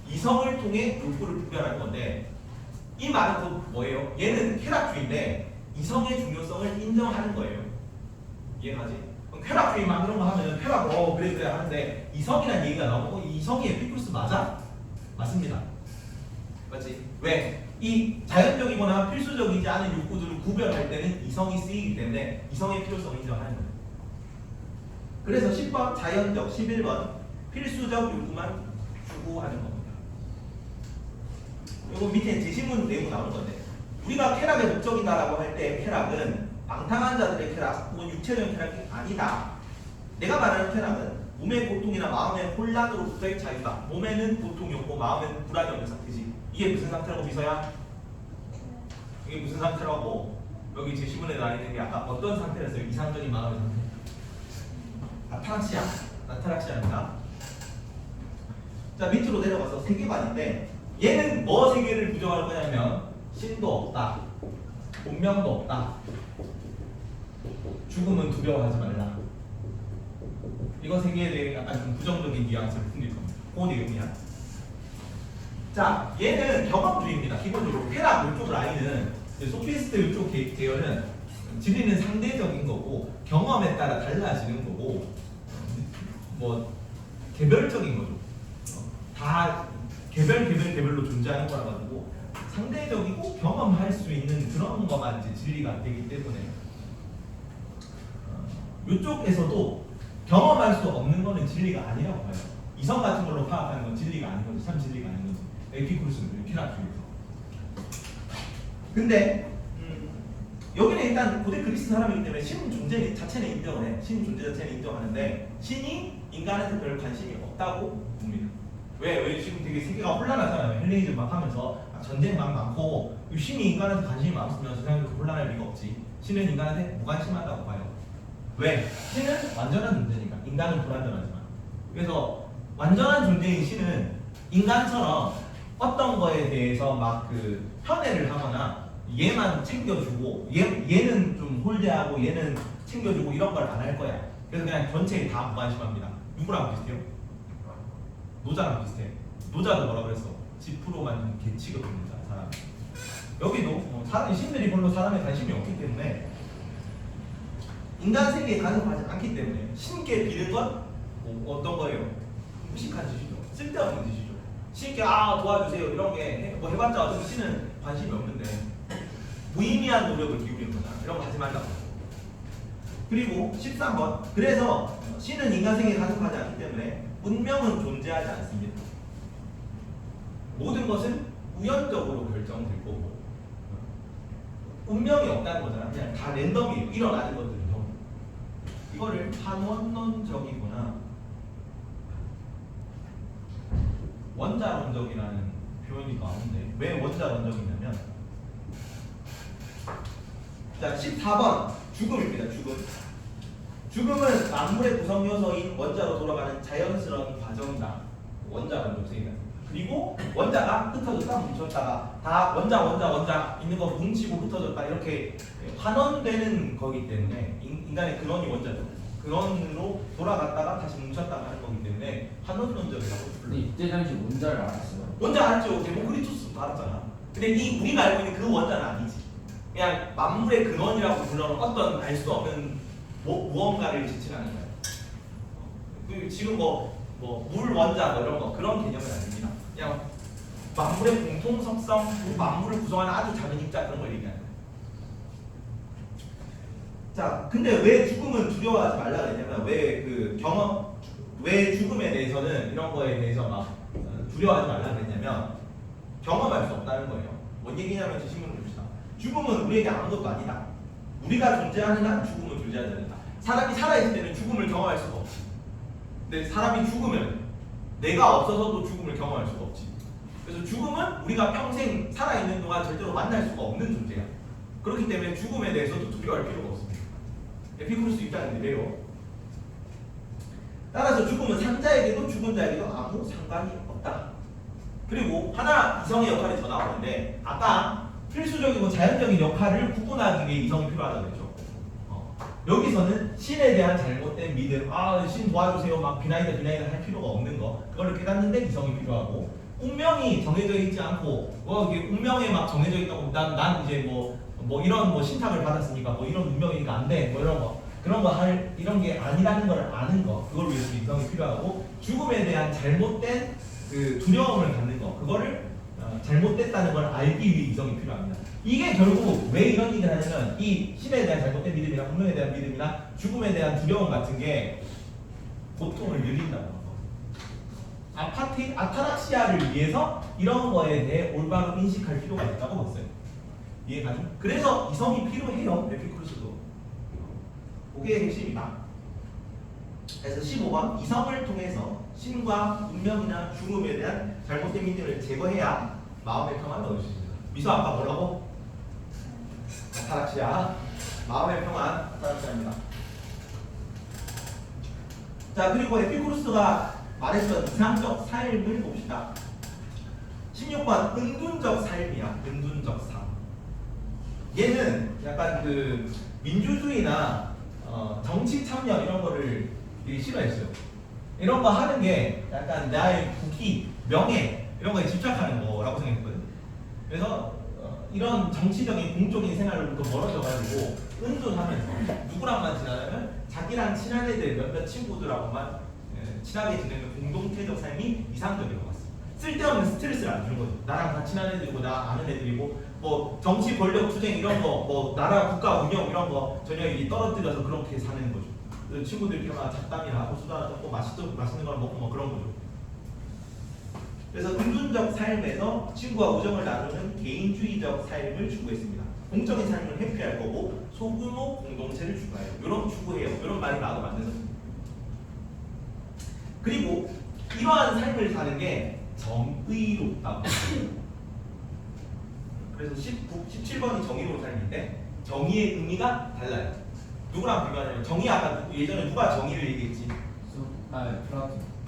이성을 통해 욕구를 구별하는 건데 이 말은 또 뭐예요? 얘는 쾌락주의인데 이성의 중요성을 인정하는 거예요. 이해가지? 쾌락주의만 그런 거 하면 쾌락 그래 하는데 이성이라는 얘기가 나오고 이성이 에피쿠로스 맞아? 맞습니다. 맞지? 왜? 이 자연적이거나 필수적이지 않은 욕구들을 구별할 때는 이성이 쓰이기 때문에 이성의 필요성을 인정하는 거예요. 그래서 10번 자연적, 11번 필수적 욕구만 추구하는 겁니다. 이거 밑에 제시문 내용 나오는 건데 우리가 쾌락의 목적이다라고 할 때 쾌락은 방탕한 자들의 쾌락 혹은 육체적인 쾌락이 아니다. 내가 말하는 쾌락은 몸의 고통이나 마음의 혼란으로부터의 자유다. 몸에는 고통이 없고 마음에는 불안이 없는 상태지. 이게 무슨 상태라고 미서야? 이게 무슨 상태라고? 여기 제시문에 나와 있는 게 아까 어떤 상태였어요? 이상적인 마음의 상태. 아타락시아입니다. 자, 밑으로 내려가서 세계관인데 얘는 뭐 세계를 부정할 거냐면 신도 없다, 운명도 없다, 죽음은 두려워하지 말라. 이거 세계에 대해 약간 좀 부정적인 뉘앙스를 풍길 겁니다. 그 내용이야. 자, 얘는 경험주의입니다. 기본적으로 쾌락 이쪽 라인은 소피스트 이쪽 계열은 진리는 상대적인 거고 경험에 따라 달라지는 거고 뭐 개별적인 거죠. 다 개별로 존재하는 거라 가지고 상대적이고 경험할 수 있는 그런 거만 이제 진리가 되기 때문에 이쪽에서도 경험할 수 없는 거는 진리가 아니라고 봐요. 이성 같은 걸로 파악하는 건 진리가 아닌 거지. 참 진리가 아닌 거지. 에피쿠로스는 쾌락주의에서. 근데 여기는 일단 고대 그리스 사람이기 때문에 신 존재 자체는 인정을 해. 신 존재 자체는 인정하는데 신이 인간한테 별 관심이 없다고 봅니다. 왜 지금 되게 세계가 혼란하잖아요. 헬레니즘 막 하면서 전쟁 막 많고 신이 인간한테 관심이 많으면 세상이 혼란할 리가 없지. 신은 인간한테 무관심하다고 봐요. 왜? 신은 완전한 존재니까. 인간은 불완전하지만. 그래서 완전한 존재인 신은 인간처럼 어떤 거에 대해서 막 그 편애를 하거나 얘만 챙겨주고 얘는 좀 홀대하고 얘는 챙겨주고 이런 걸 안 할 거야. 그래서 그냥 전체에 다 무관심합니다. 누구랑 비슷해요? 노자랑 비슷해. 노자도 뭐라 그랬어? 지프로만 좀 개 취급합니다. 사람. 여기도 신들이 별로 사람에 관심이 없기 때문에 인간 세계에 가능하지 않기 때문에 신께 비는 건 어떤 거예요? 무식한 짓이죠. 쓸데없는 짓이죠. 신께 도와주세요 이런 게 뭐 해봤자 어차피 신은 관심이 없는데 무의미한 노력을 기울이는 거잖아. 이런 거 하지 말라고. 그리고 13번 그래서 신은 인간 세계에 가득하지 않기 때문에 운명은 존재하지 않습니다. 모든 것은 우연적으로 결정될 거고 운명이 없다는 거잖아. 그냥 다 랜덤이에요. 일어나는 것들은 전부. 이거를 한원론적이거나 원자론적이라는 표현이 나오는데 왜 원자론적이냐면 자 14번 죽음입니다. 죽음은 만물의 구성 요소인 원자로 돌아가는 자연스러운 과정이다. 원자론적 생각. 그리고 원자가 흩어졌다 뭉쳤다가 다 원자 있는 거 뭉치고 흩어졌다 이렇게 환원되는 거기 때문에 인간의 근원이 원자죠. 근원으로 돌아갔다가 다시 뭉쳤다가 하는 거기 때문에 환원론적이라고 근데 불러요. 이때 당시 원자를 알았어요. 원자 알았죠? 데모크리투스도 알았잖아. 근데 이 우리가 알고 있는 그 원자는 아니지. 그냥 만물의 근원이라고 불러는 어떤 알 수 없는 무언가를 지칭하는 거예요. 그리고 지금 물 원자 이런 거 그런 개념은 아닙니다. 그냥 만물의 공통성성, 만물을 구성하는 아주 작은 입자 그런 걸 얘기하는 거예요. 자, 근데 왜 죽음은 두려워하지 말라 그랬냐면 왜 죽음에 대해서는 이런 거에 대해서 막 두려워하지 말라 그랬냐면 경험할 수 없다는 거예요. 뭔 얘기냐면 제 신문을 봅시다. 죽음은 우리에게 아무것도 아니다. 우리가 존재하는 한 죽음은 존재하지 않는다. 사람이 살아있을 때는 죽음을 경험할 수가 없지. 근데 사람이 죽으면 내가 없어서도 죽음을 경험할 수가 없지. 그래서 죽음은 우리가 평생 살아있는 동안 절대로 만날 수가 없는 존재야. 그렇기 때문에 죽음에 대해서도 두려워할 필요가 없습니다. 에피쿠르스 입장은 이래요. 따라서 죽음은 상자에게도 죽은 자에게도 아무 상관이 없다. 그리고 하나 이성의 역할이 더 나오는데 아까 필수적이고 자연적인 역할을 구분하기 위해 이성이 필요하다고 했죠. 여기서는 신에 대한 잘못된 믿음, 신 도와주세요 막 비나이다 할 필요가 없는 거 그걸 깨닫는데 이성이 필요하고 운명이 정해져 있지 않고 이게 운명에 막 정해져 있다고 난 이제 뭐 이런 신탁을 받았으니까 뭐 이런 운명이니까 안 돼 뭐 이런 거 그런 거 할 이런 게 아니라는 걸 아는 거 그걸 위해서 이성이 필요하고 죽음에 대한 잘못된 그 두려움을 갖는 거 그거를 잘못됐다는 걸 알기 위해 이성이 필요합니다. 이게 결국 왜 이런 얘기를 하냐면 이 신에 대한 잘못된 믿음이나 운명에 대한 믿음이나 죽음에 대한 두려움 같은 게 고통을 늘린다고 아타락시아를 위해서 이런 거에 대해 올바로 인식할 필요가 있다고 봤어요. 이해가죠? 그래서 이성이 필요해요. 에피쿠르스도. 그게 핵심이다. 그래서 15번 이성을 통해서 신과 운명이나 죽음에 대한 잘못된 믿음을 제거해야 마음의 평안을 얻을 수 있습니다. 미소 아까 뭐라고? 아타락시아. 마음의 평안 아타락시아입니다. 자 그리고 에피쿠르스가 말했던 이상적 삶을 봅시다. 16번 은둔적 삶이야. 은둔적 삶. 얘는 약간 그 민주주의나 정치 참여 이런 거를 되게 싫어했어요. 이런 거 하는 게 약간 나의 국위, 명예 이런 거에 집착하는 거라고 생각했거든. 그래서 이런 정치적인 공적인 생활로부터 멀어져가지고 은둔하면서 누구랑만 지내냐면 자기랑 친한 애들 몇몇 친구들하고만 친하게 지내는 공동체적 삶이 이상적이라고 봤어. 쓸데없는 스트레스를 안 주는 거죠. 나랑 다 친한 애들이고 나 아는 애들이고 뭐 정치 권력 투쟁 이런 거 뭐 나라 국가 운영 이런 거 전혀 이 떨어뜨려서 그렇게 사는 거죠. 친구들끼리만 잡담이나 하고 수다나 떨고 맛있는 걸 먹고 뭐 그런 거죠. 그래서 은둔적 삶에서 친구와 우정을 나누는 개인주의적 삶을 추구했습니다. 공적인 삶을 회피할 거고 소규모 공동체를 추구해요. 이런 추구해요. 이런 말이 나도 만들었습니다. 그리고 이러한 삶을 사는 게 정의롭다고. 그래서 17번이 정의로운 삶인데 정의의 의미가 달라요. 누구랑 비교하냐면 정의 아까 예전에 누가 정의를 얘기했지?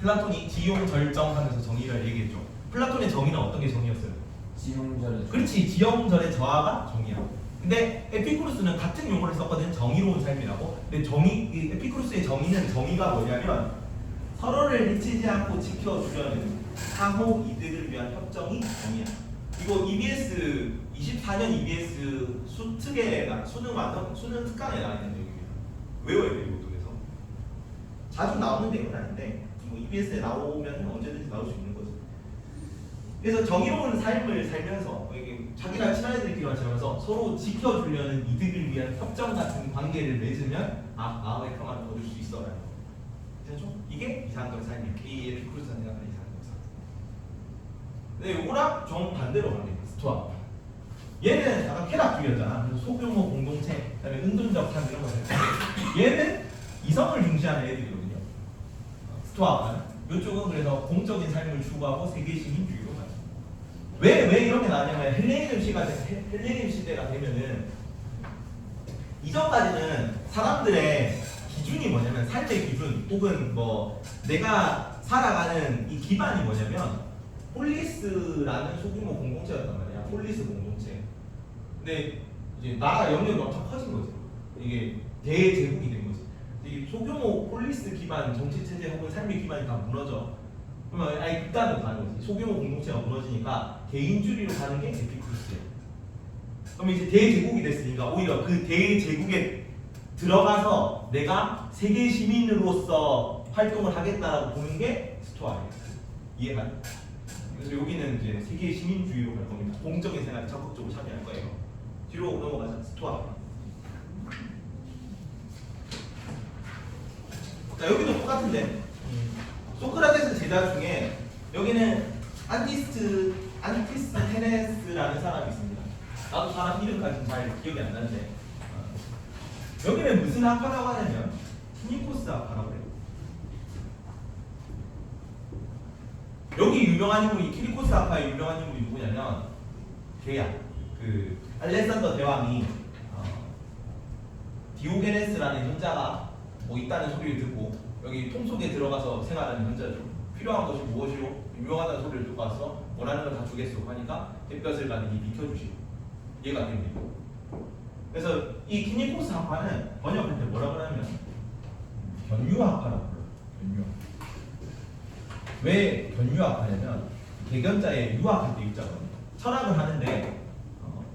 플라톤이 지용절정하면서 정의를 얘기했죠. 플라톤의 정의는 어떤 게 정의였어요? 지용절의. 그렇지, 지용절의 저하가 정의야. 근데 에피쿠르스는 같은 용어를 썼거든. 정의로운 삶이라고. 근데 이 에피쿠르스의 정의가 뭐냐면 서로를 해치지 않고 지켜주려는 상호 이득을 위한 협정이 정의야. 이거 EBS 24년 EBS 수능 특강에 나와 있는 내용이에요. 외워야 돼요, 이것도. 자주 나오는 내용은 아닌데 뭐 EBS에 나오면 언제든지 나올 수 있는 거죠. 그래서 정의로운 삶을 살면서 자기랑 친한 애들끼리만 지내면서 서로 지켜주려는 이득을 위한 협정 같은 관계를 맺으면 마음의 평안을 얻을 수 있어요. 그렇죠? 이게 이상적 삶이에요. 이 에피쿠르스가 생각하는 이상적 삶. 근데 요거랑 정반대로 가는 거예요. 스토아. 얘는 약간 쾌락주의였잖아. 그래서 소규모 공동체, 그다음에 은둔적 삶 이런 거 생각하는데 얘는 이성을 중시하는 애들이거든요. 스토아는. 이쪽은 그래서 공적인 삶을 추구하고 세계시민주의로 가죠. 왜 이렇게 나냐면 헬레니즘 시대가 되면은 이전까지는 사람들의 기준이 뭐냐면 삶의 기준 혹은 뭐 내가 살아가는 이 기반이 뭐냐면 폴리스라는 소규모 공동체였단 말이야. 폴리스 공동체. 근데 이제 나라 영역이 엄청 커진 거지. 이게 대제국이 된 거지. 이 소규모 폴리스 기반 정치 체제 혹은 삶의 기반이 다 무너져. 그러면 아예 극단으로 가는 거지. 소규모 공동체가 무너지니까 개인주의로 가는 게 에피쿠르스예요. 그럼 이제 대제국이 됐으니까 오히려 그 대제국에 들어가서 내가 세계 시민으로서 활동을 하겠다라고 보는 게 스토아예요. 이해가? 그래서 여기는 이제 세계 시민주의로 갈 겁니다. 공적인 생활에 적극적으로 참여할 거예요. 뒤로 넘어가자. 스토아. 자, 여기도 똑같은데 소크라테스 제자 중에 여기는 안티스테네스라는 사람이 있습니다. 나도 사람 이름까지 잘 기억이 안 나는데 여기는 무슨 학파라고 하냐면 키니코스 학파라고 해요. 여기 유명한 인물이 키니코스 학파의 유명한 인물이 누구냐면 걔야. 그 알렉산더 대왕이 디오게네스라는 현자가 뭐 있다는 소리를 듣고 여기 통 속에 들어가서 생활하는 현자죠. 필요한 것이 무엇이요? 유명하다는 소리를 듣고 와서 원하는 걸 다 주겠소 하니까 햇볕을 가득히 비켜주시고 이해가 됩니다. 그래서 이 키니코스 학파는 번역할 때 뭐라고 하냐면 견유학파라고 불러요. 견유학파. 왜 견유학파냐면 개견자의 유학할 때 있잖아요. 철학을 하는데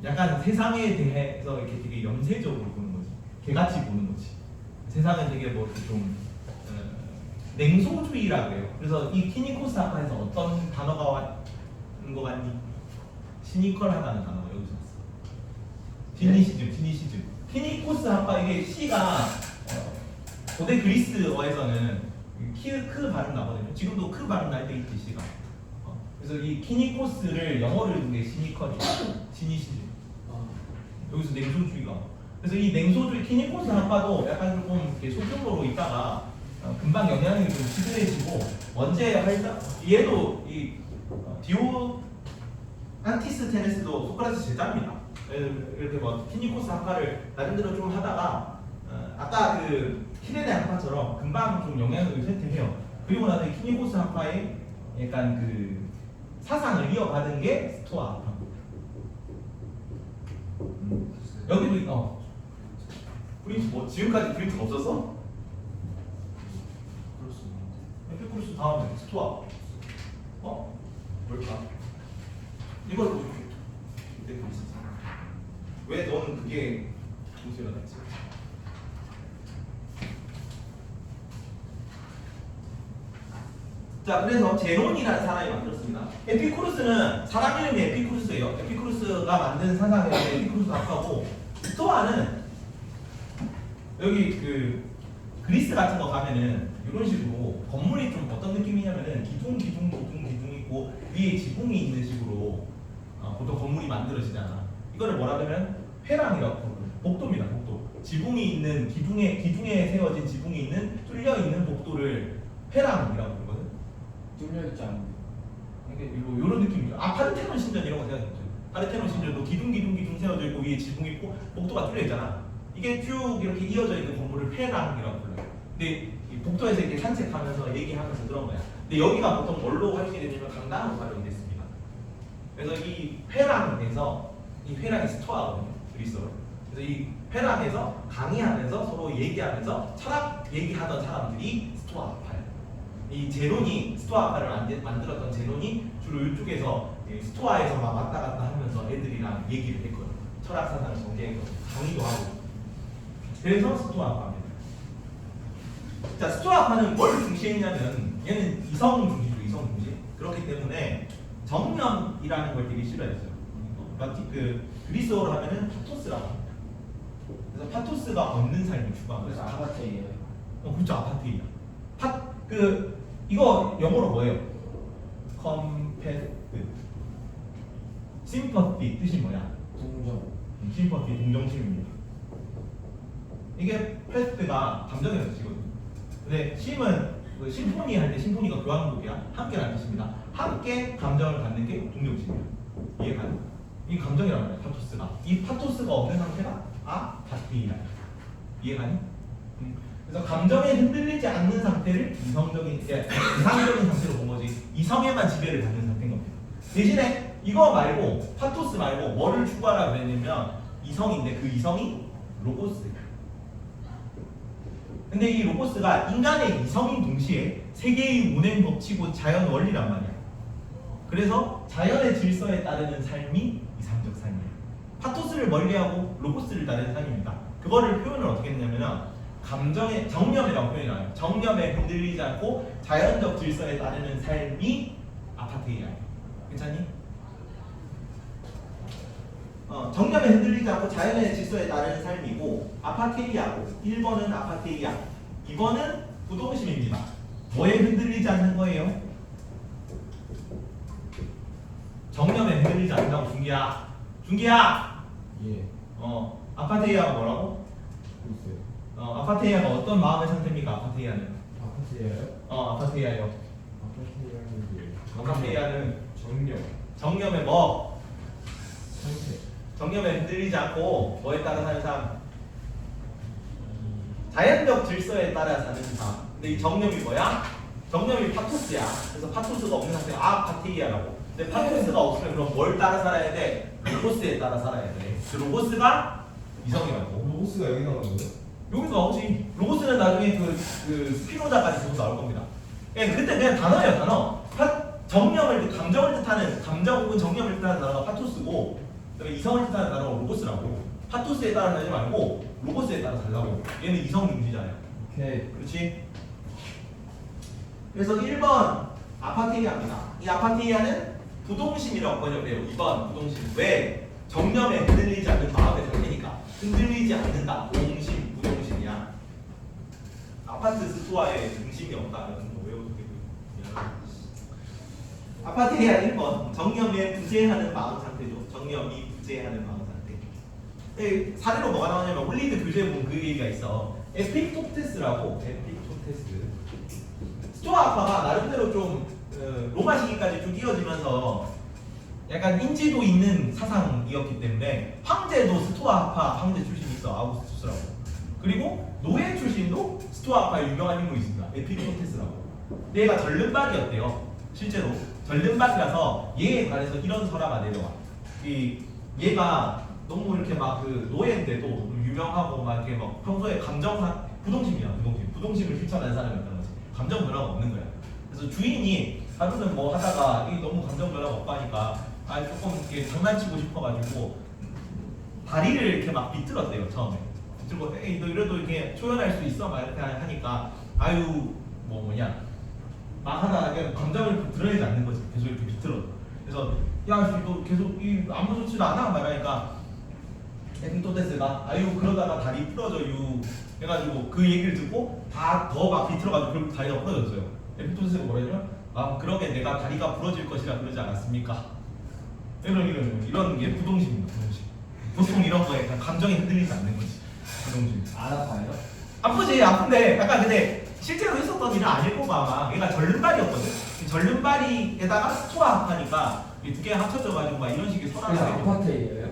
약간 세상에 대해서 이렇게 되게 염세적으로 보는 거지. 개같이 보는 거지. 세상은 되게 뭐 좀 냉소주의라고 해요. 그래서 이 키니코스 학파에서 어떤 단어가 왔는 거 같니? 시니컬하다는 단어가 여기서 왔어. 지니시즘. 키니코스 학파 이게 시가 고대 그리스어에서는 크 발음 나거든요. 지금도 크 발음 날 때 있지 시가. 그래서 이 키니코스를 영어로 읽는 게 시니컬이, 지니시즘. 여기서 냉소주의가. 그래서 이 냉소주의 키니코스 학파도 약간 조금 이렇게 소규모로 있다가 금방 영향이 좀 시들해지고 언제 할까? 얘도 이 디오 안티스테네스도 소크라테스 제자입니다. 이렇게 뭐 키니코스 학파를 나름대로 좀 하다가 아까 그 키레네 학파처럼 금방 좀 영향을 쇠퇴해요. 그리고 나서 이 키니코스 학파의 약간 그 사상을 이어받은 게 스토아 학파. 여기도 프린스 뭐 지금까지 프린스 없었어? 에피쿠르스 다음에 스토아. 뭘까? 이걸 보여줄게. 에피쿠르스. 왜 너는 그게 문제가 났지? 자, 그래서 제논이라는 사람이 만들었습니다. 에피쿠르스는 사람 이름이 에피쿠르스예요. 에피쿠르스가 만든 사상이 에피쿠르스 학파고 스토아는 여기 그 그리스 같은 거 가면은 이런 식으로 건물이 좀 어떤 느낌이냐면은 기둥 있고 위에 지붕이 있는 식으로 보통 건물이 만들어지잖아. 이거를 뭐라 그러면 회랑이라고 부르는 복도입니다. 복도. 지붕이 있는 기둥에 세워진 지붕이 있는 뚫려 있는 복도를 회랑이라고 부르거든. 뚫려 있지 않는. 이게 이런 느낌이죠. 파르테논 신전 이런 거 생각해보죠. 파르테논 신전도 기둥 세워져 있고 위에 지붕이 있고 복도가 뚫려 있잖아. 이게 쭉 이렇게 이어져 있는 건물을 회랑이라고 불러요. 근데 이 복도에서 이렇게 산책하면서 얘기하면서 그런 거야. 근데 여기가 보통 뭘로 활용이 되냐면 강당으로 활용이 됐습니다. 그래서 이 회랑에서 이 회랑이 스토아거든요. 그리스어로. 그래서 이 회랑에서 강의하면서 서로 얘기하면서 철학 얘기하던 사람들이 스토아파예요. 이 제논이 스토아파를 만들었던 제논이 주로 이쪽에서 스토아에서 막 왔다 갔다 하면서 애들이랑 얘기를 했거든요. 철학 사상을 전개했고 강의도 하고. 그래서 스토아파입니다. 자, 스토아파는 뭘 중시했냐면 얘는 이성 중시죠. 이성 중시. 그렇기 때문에 정념이라는 걸 되게 싫어했어요. 그 그리스어로 하면은 파토스라고. 그래서 파토스가 없는 삶을 추구하는 그래서 거예요. 아파트예요. 그렇죠. 아파트이야. 이거 영어로 뭐예요? 컴패스 심퍼티 뜻이 뭐야? 동정. 심퍼티 동정심입니다. 이게 패스트가 감정의 뜻이거든요. 근데 심은 그 심포니 할 때 심포니가 교향곡이야. 함께라는 뜻입니다. 함께 감정을 갖는 게 동정심이야. 이해가? 이 감정이란 말이야. 파토스가. 이 파토스가 없는 상태가 아파테이야. 이해가니? 그래서 감정에 흔들리지 않는 상태를 이상적인 상태로 본 거지. 이성에만 지배를 받는 상태인 겁니다. 대신에 이거 말고 파토스 말고 뭐를 추구하라 그랬냐면 이성인데 그 이성이 로고스야. 근데 이 로고스가 인간의 이성인 동시에 세계의 운행 법칙고 자연 원리란 말이야. 그래서 자연의 질서에 따르는 삶이 이상적 삶이에요. 파토스를 멀리하고 로고스를 따르는 삶입니다. 그거를 표현을 어떻게 했냐면 감정의 정념이라고 표현해요. 정념에 흔들리지 않고 자연적 질서에 따르는 삶이 아파테이아예요. 괜찮니? 정념에 흔들리지 않고 자연의 질서에 따르는 삶이고 아파테이아고 1번은 아파테이아 2번은 부동심입니다. 뭐에 흔들리지 않는 거예요? 정념에 흔들리지 않는다고 준기야. 예. 아파테이아가 뭐라고? 있어요. 아파테이아가 어떤 마음의 상태입니까? 아파테이아는 아파트예요? 아파테이아요. 아파테이아는 정념의 뭐? 상태. 정념에 흔들리지 않고 뭐에 따라 사는 삶? 자연적 질서에 따라 사는 삶. 근데 이 정념이 뭐야? 정념이 파토스야. 그래서 파토스가 없는 상태가 아파테이아라고. 근데 파토스가 없으면 그럼 뭘 따라 살아야 돼? 로고스에 따라 살아야 돼. 그 로고스가 이성이라고. 로고스가 여기 나오는 거예요? 여기 나오지. 로고스는 나중에 그 스피노자까지 계속 나올 겁니다. 그때 그냥 단어예요, 단어. 정념을, 감정을 뜻하는, 감정 혹은 정념을 뜻하는 단어가 파토스고, 그다음에 이성을 뜻하는 단어가 로고스라고. 파토스에 따라 살지 말고 로고스에 따라 살라고. 얘는 이성 중지잖아요. 오케이. 그렇지? 그래서 1번 아파테이아입니다. 이 아파테이아는 부동심이라고 번역돼요. 2번 부동심. 왜? 정념에 흔들리지 않는 마음의 상태니까. 흔들리지 않는다. 동심, 부동심이야. 아파트 스토어에 중심이 없다. 이런 거 외워두게. 아파테이아 1번 정념에 부재하는 마음 상태죠. 정념이 부재하는 마음 상태. 사례로 뭐가 나오냐면 홀리드 교재에 보면 그 얘기가 있어. 에픽토테스라고. 에픽토테스. 스토아 아파가 나름대로 좀 로마 시기까지 쭉 이어지면서 약간 인지도 있는 사상이었기 때문에 황제도 스토아 아파 황제 출신이 있어. 아우구스투스라고. 그리고 노예 출신도 스토아 아파의 유명한 인물이 있습니다. 에픽토테스라고. 얘가 절름발이었대요. 실제로 절름발이라서 얘에 관해서 이런 설화가 내려와. 얘가 너무 이렇게 막 그 노예인데도 유명하고 막 이렇게 막 평소에 감정상 부동심이야. 부동심을 실천하는 사람이었다는 거지. 감정 변화가 없는 거야. 그래서 주인이 하루는 뭐 하다가 이 너무 감정 변화가 없고 하니까 조금 이렇게 장난치고 싶어가지고 다리를 이렇게 막 비틀었대요. 처음에 비틀고 에이 너 이래도 이렇게 초연할 수 있어? 막 이렇게 하니까 막 하다가 그냥 감정을 드러내지 않는 거지. 계속 이렇게 비틀어. 그래서 야 너 계속 아무 좋지도 않아? 막 이러니까 에픽토테스가 그러다가 다리 부러져요 해가지고 그 얘기를 듣고 다 더 막 비틀어가지고 결국 다리가 부러졌어요. 에픽토테스가 뭐라냐면 그러게 내가 다리가 부러질 것이라 그러지 않았습니까? 이런 게 부동심입니다. 부동심. 보통 이런 거에 감정이 흔들리지 않는 거지. 부동심. 안 아파요? 아프지. 아픈데 약간 근데 실제로 있었던 일은 아닐 거고 아마 얘가 절름발이었거든. 절름발이에다가 스토아 아파니까 이 두 개가 합쳐져가지고 막 이런 식의 그래서 설화가 아파트예요?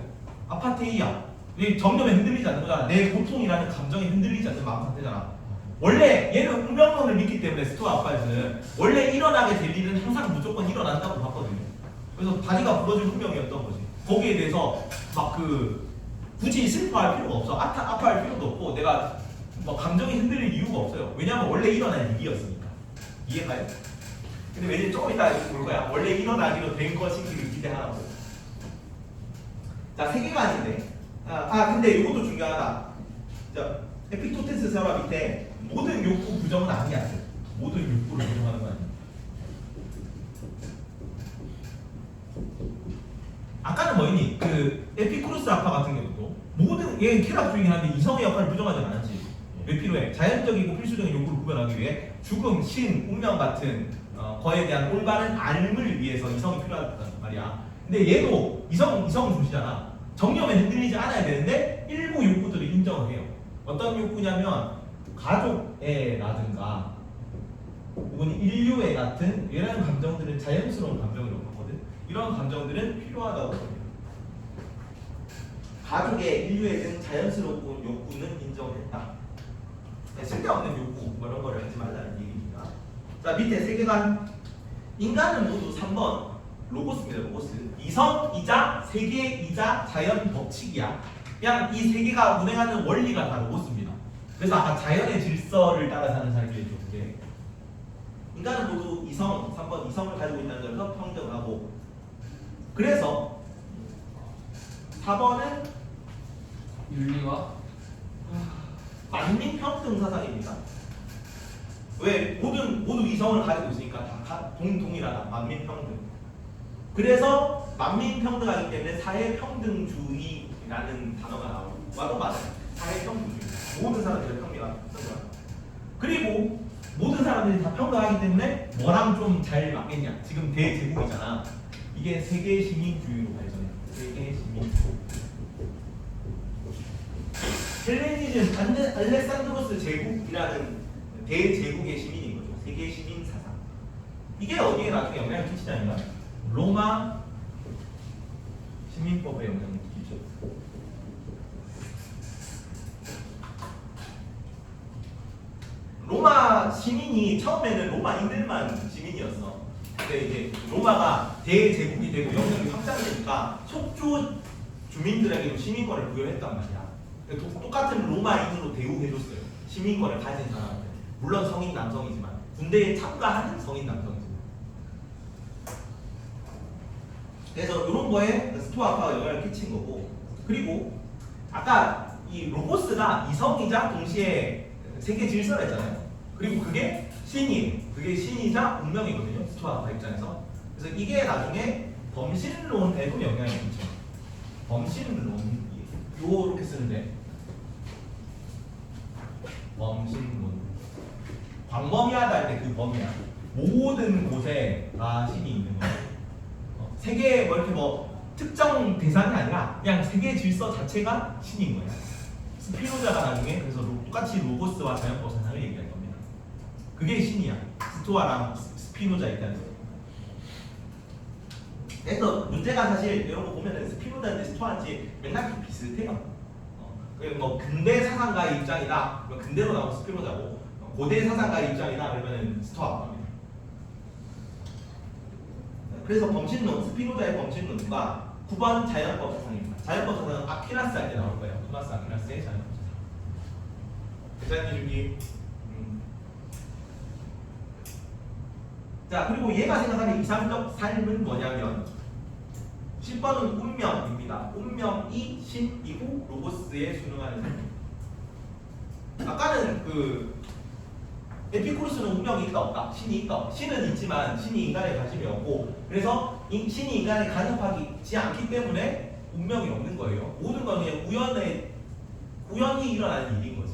아파테이아. 이 정념에 흔들리지 않는 거잖아. 내 고통이라는 감정에 흔들리지 않는 마음 상태잖아. 원래 얘는 운명론을 믿기 때문에 스토아 아파에서는 원래 일어나게 될 일은 항상 무조건 일어난다고 봤거든요. 그래서 다리가 부러질 운명이었던 거지. 거기에 대해서 막 굳이 슬퍼할 필요가 없어. 아파할 필요도 없고 내가 뭐 감정이 흔들릴 이유가 없어요. 왜냐면 원래 일어난 일이었으니까. 이해가요? 근데 왠지 조금 이따 볼 거야. 원래 일어나기로 된 것이기를 기대하라고. 자, 세계관인데. 근데 이것도 중요하다. 자, 에픽토테스 설화 밑에 모든 욕구 부정은 아니야. 모든 욕구를 부정하는 거 아니야. 아까는 뭐였니? 에피쿠로스 아파 같은 경우도 얘 쾌락주의긴 한데 이성의 역할을 부정하지 않았지. 왜 필요해? 자연적이고 필수적인 욕구를 구별하기 위해 죽음, 신, 운명 같은 거에 대한 올바른 알을 위해서 이성이 필요하단 말이야. 근데 얘도 이성은 중시잖아. 정념에 흔들리지 않아야 되는데 일부 욕구들을 인정을 해요. 어떤 욕구냐면 가족애라든가 이거는 인류애 같은 이런 감정들은 자연스러운 감정이라고 하거든. 이런 감정들은 필요하다고 합니다. 가족의 인류에 대한 자연스러운 욕구는 인정했다. 쓸데없는 욕구 뭐 이런 거를 하지 말라는 얘기입니다. 자, 밑에 세계관. 인간은 모두 3번 로고스입니다. 로고스. 이성이자 세계이자 자연 법칙이야. 그냥 이 세계가 운행하는 원리가 다 로고스입니다. 그래서 아까 자연의 질서를 따라 사는 삶이죠. 그게 인간은 모두 이성, 3번 이성을 가지고 있다는 점에서 평등하고, 그래서 4번은 윤리와 만민평등 사상입니다. 왜? 모두 이성을 가지고 있으니까 다 동일하다. 만민평등. 그래서 만민평등하기 때문에 사회평등주의라는 단어가 나오고, 맞아요. 사회평등주의. 모든 사람들이 평등하다. 그리고 모든 사람들이 다 평등하기 때문에 뭐랑 좀 잘 맞겠냐? 지금 대제국이잖아. 이게 세계 시민주의로 발전해. 세계 시민주의. 헬레니즘, 알렉산드로스 제국이라는 대제국의 시민인 거죠. 세계 시민 사상. 이게 어디에 나중에 영향을 끼치냐니까 로마 시민법에 영향을 끼치죠. 로마 시민이 처음에는 로마인들만 시민이었어. 근데 이제 로마가 대제국이 되고 영역이 확장되니까 속주 주민들에게도 시민권을 부여했단 말이야. 똑같은 로마인으로 대우해줬어요. 시민권을 가진 사람한테. 물론 성인 남성이지만 군대에 참가하는 성인 남성이지만. 그래서 이런 거에 스토아파가 영향을 끼친 거고, 그리고 아까 이 로고스가 이성이자 동시에 세계 질서를 했잖아요. 그리고 그게 신이, 그게 신이자 운명이거든요. 스토아파 입장에서. 그래서 이게 나중에 범신론에도 영향을 끼쳐. 범신론 요렇게 쓰는데 범신론. 광범위하다 할 때 그 범위야. 모든 곳에 다 신이 있는 거야. 세계 뭐 이렇게 뭐 특정 대상이 아니라 그냥 세계 질서 자체가 신인 거야. 스피노자가 나중에 그래서 똑같이 로고스와 자연법 사상을 얘기할 겁니다. 그게 신이야. 스토아랑 스피노자 입장에서. 그래서 문제가 사실 이런 거 보면은 스피노자인지 스토아인지 맥락이 비슷해요. 뭐 근대 사상가의 입장이다. 근대로 나오면 스피노자고, 고대 사상가의 입장이다. 그러면은 스토아입니다. 그래서 범신론, 스피노자의 범신론과 9번 자연법 사상입니다. 자연법 사상은 아퀴나스 할 때 나올 거예요. 토마스 아퀴나스의 자연법 사상. 계산기준기. 자, 그리고 얘가 생각하는 이상적 삶은 뭐냐면 10번은 운명입니다. 운명이 신이고 로고스에 순응하는 삶. 아까는 그 에피쿠로스는 운명이 있다 없다? 신이 있다 없다? 신은 있지만 신이 인간에 관심이 없고, 그래서 신이 인간에 간섭하지 않기 때문에 운명이 없는 거예요. 모든 건 그냥 우연히 일어나는 일인 거지.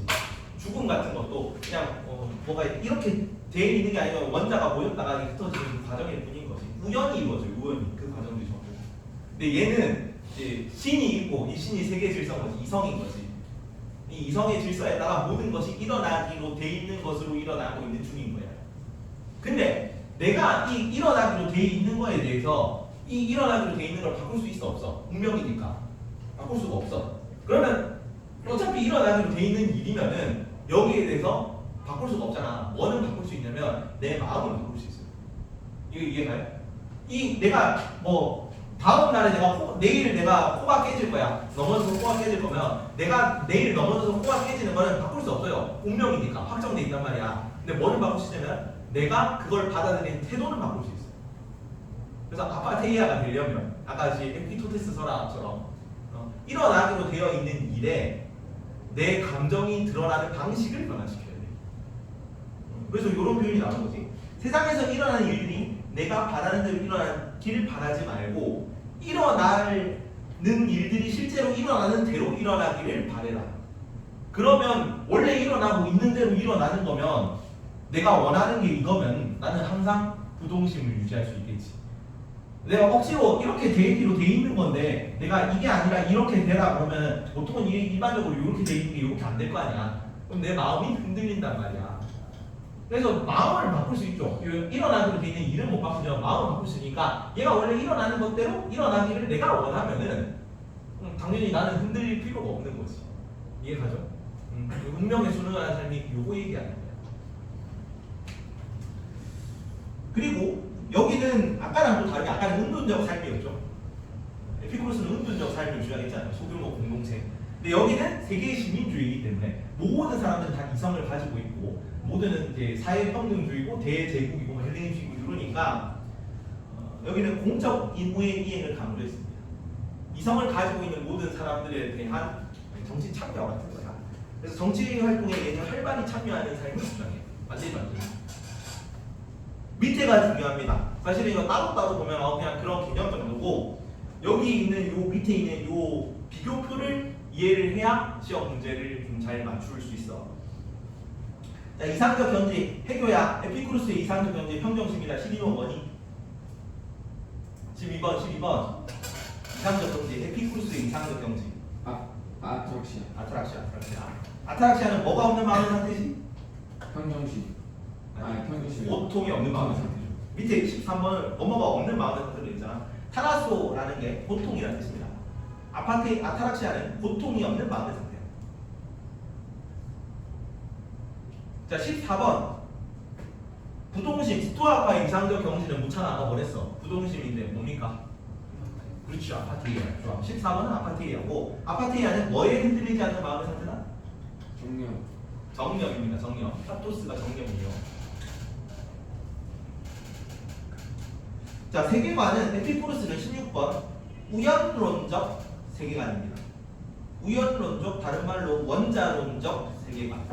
죽음 같은 것도 그냥 뭐가 이렇게 돼 있는 게 아니라 원자가 모였다가 흩어지는 과정일 뿐인 거지. 우연히 이루어져요. 우연히 그 과정들이 전부. 근데 얘는 이제 신이 있고, 이 신이 세계 질서인 거지. 이성인 거지. 이 이성의 질서에 따라 모든 것이 일어나기로 돼 있는 것으로 일어나고 있는 중인 거야. 근데 내가 이 일어나기로 돼 있는 거에 대해서 이 일어나기로 돼 있는 걸 바꿀 수 있어 없어? 운명이니까 바꿀 수가 없어. 그러면 어차피 일어나기로 돼 있는 일이면은 여기에 대해서 바꿀 수가 없잖아. 뭐는 바꿀 수 있냐면 내 마음을 바꿀 수 있어요. 이거 이해가요? 이 내가 뭐 다음 날에 내일 내가 코가 깨질 거야. 넘어져서 코가 깨질 거면 내가 내일 넘어져서 코가 깨지는 거는 바꿀 수 없어요. 운명이니까 확정돼 있단 말이야. 근데 뭐를 바꿀 수 있냐면 내가 그걸 받아들이는 태도는 바꿀 수 있어요. 그래서 아파테이아가 되려면 아까 에피토테스 설화처럼 일어나기로 되어 있는 일에 내 감정이 드러나는 방식을 변화시켜야 돼. 그래서 이런 표현이 나오는 거지. 세상에서 일어나는 일들이 내가 바라는 대로 일어나길 바라지 말고 일어나는 일들이 실제로 일어나는 대로 일어나기를 바래라. 그러면 원래 일어나고 있는 대로 일어나는 거면 내가 원하는 게 이거면 나는 항상 부동심을 유지할 수 있겠지. 내가 억지로 이렇게 되기로 돼 있는 건데 내가 이게 아니라 이렇게 되라 그러면 보통은 일반적으로 이렇게 돼 있는 게 이렇게 안 될 거 아니야. 그럼 내 마음이 흔들린단 말이야. 그래서 마음을 바꿀 수 있죠. 일어나기로 돼 있는 일은 못 바꾸지만 마음을 바꿀 수 있으니까 얘가 원래 일어나는 것대로 일어나기를 내가 원하면은 당연히 나는 흔들릴 필요가 없는 거지. 이해가죠? 운명에 순응하는 삶이 요거 얘기하는 거야. 그리고 여기는 아까랑 또 다르게 아까는 은둔적 삶이었죠. 에피쿠로스는 은둔적 삶을 주장했잖아요. 소규모 공동체. 근데 여기는 세계의 시민주의이기 때문에 모든 사람들은 다 이성을 가지고 있고 모두는 이제 사회평등주의고 대제국이고 헬레니즘이고 이러니까 여기는 공적 임무의 이행을 강조했습니다. 이성을 가지고 있는 모든 사람들에 대한 정치 참여 같은 거야. 그래서 정치 활동에 얘는 활발히 참여하는 삶을 주장해요. 완전히 맞죠. 밑에가 중요합니다. 사실은 이거 따로따로 보면 그냥 그런 개념 정도고 여기 있는 요 밑에 있는 요 비교표를 이해를 해야 시험 문제를 좀 잘 맞출 수 있어. 자, 이상적 견지 해교야. 에피쿠로스의 이상적 견지 평정심이다. 12번 뭐니? 12번 이상적 견지 에피쿠로스의 이상적 견지 아트락시아는 뭐가 없는 마음의 상태지? 평정심. 평정심. 고통이 없는 마음의 상태죠. 밑에 13번을 뭐뭐가 없는 마음의 상태로 있잖아. 타라소라는 게 고통이라는 뜻입니다. 아타락시아는 고통이 없는 마음의 상태야. 자, 14번 부동심, 스토아과의 이상적 경지는 묻혀놔. 아까 뭐랬어? 부동심인데 뭡니까? 그렇죠, 아파테이아. 좋아. 14번은 아파테이아고 아파테이아는 뭐에 흔들리지 않는 마음의 상태다? 정념입니다. 정념. 파토스가 정념이에요. 자, 세계관은 에피쿠로스는 16번 우연론적 세계관입니다. 우연론적, 다른 말로 원자론적 세계관.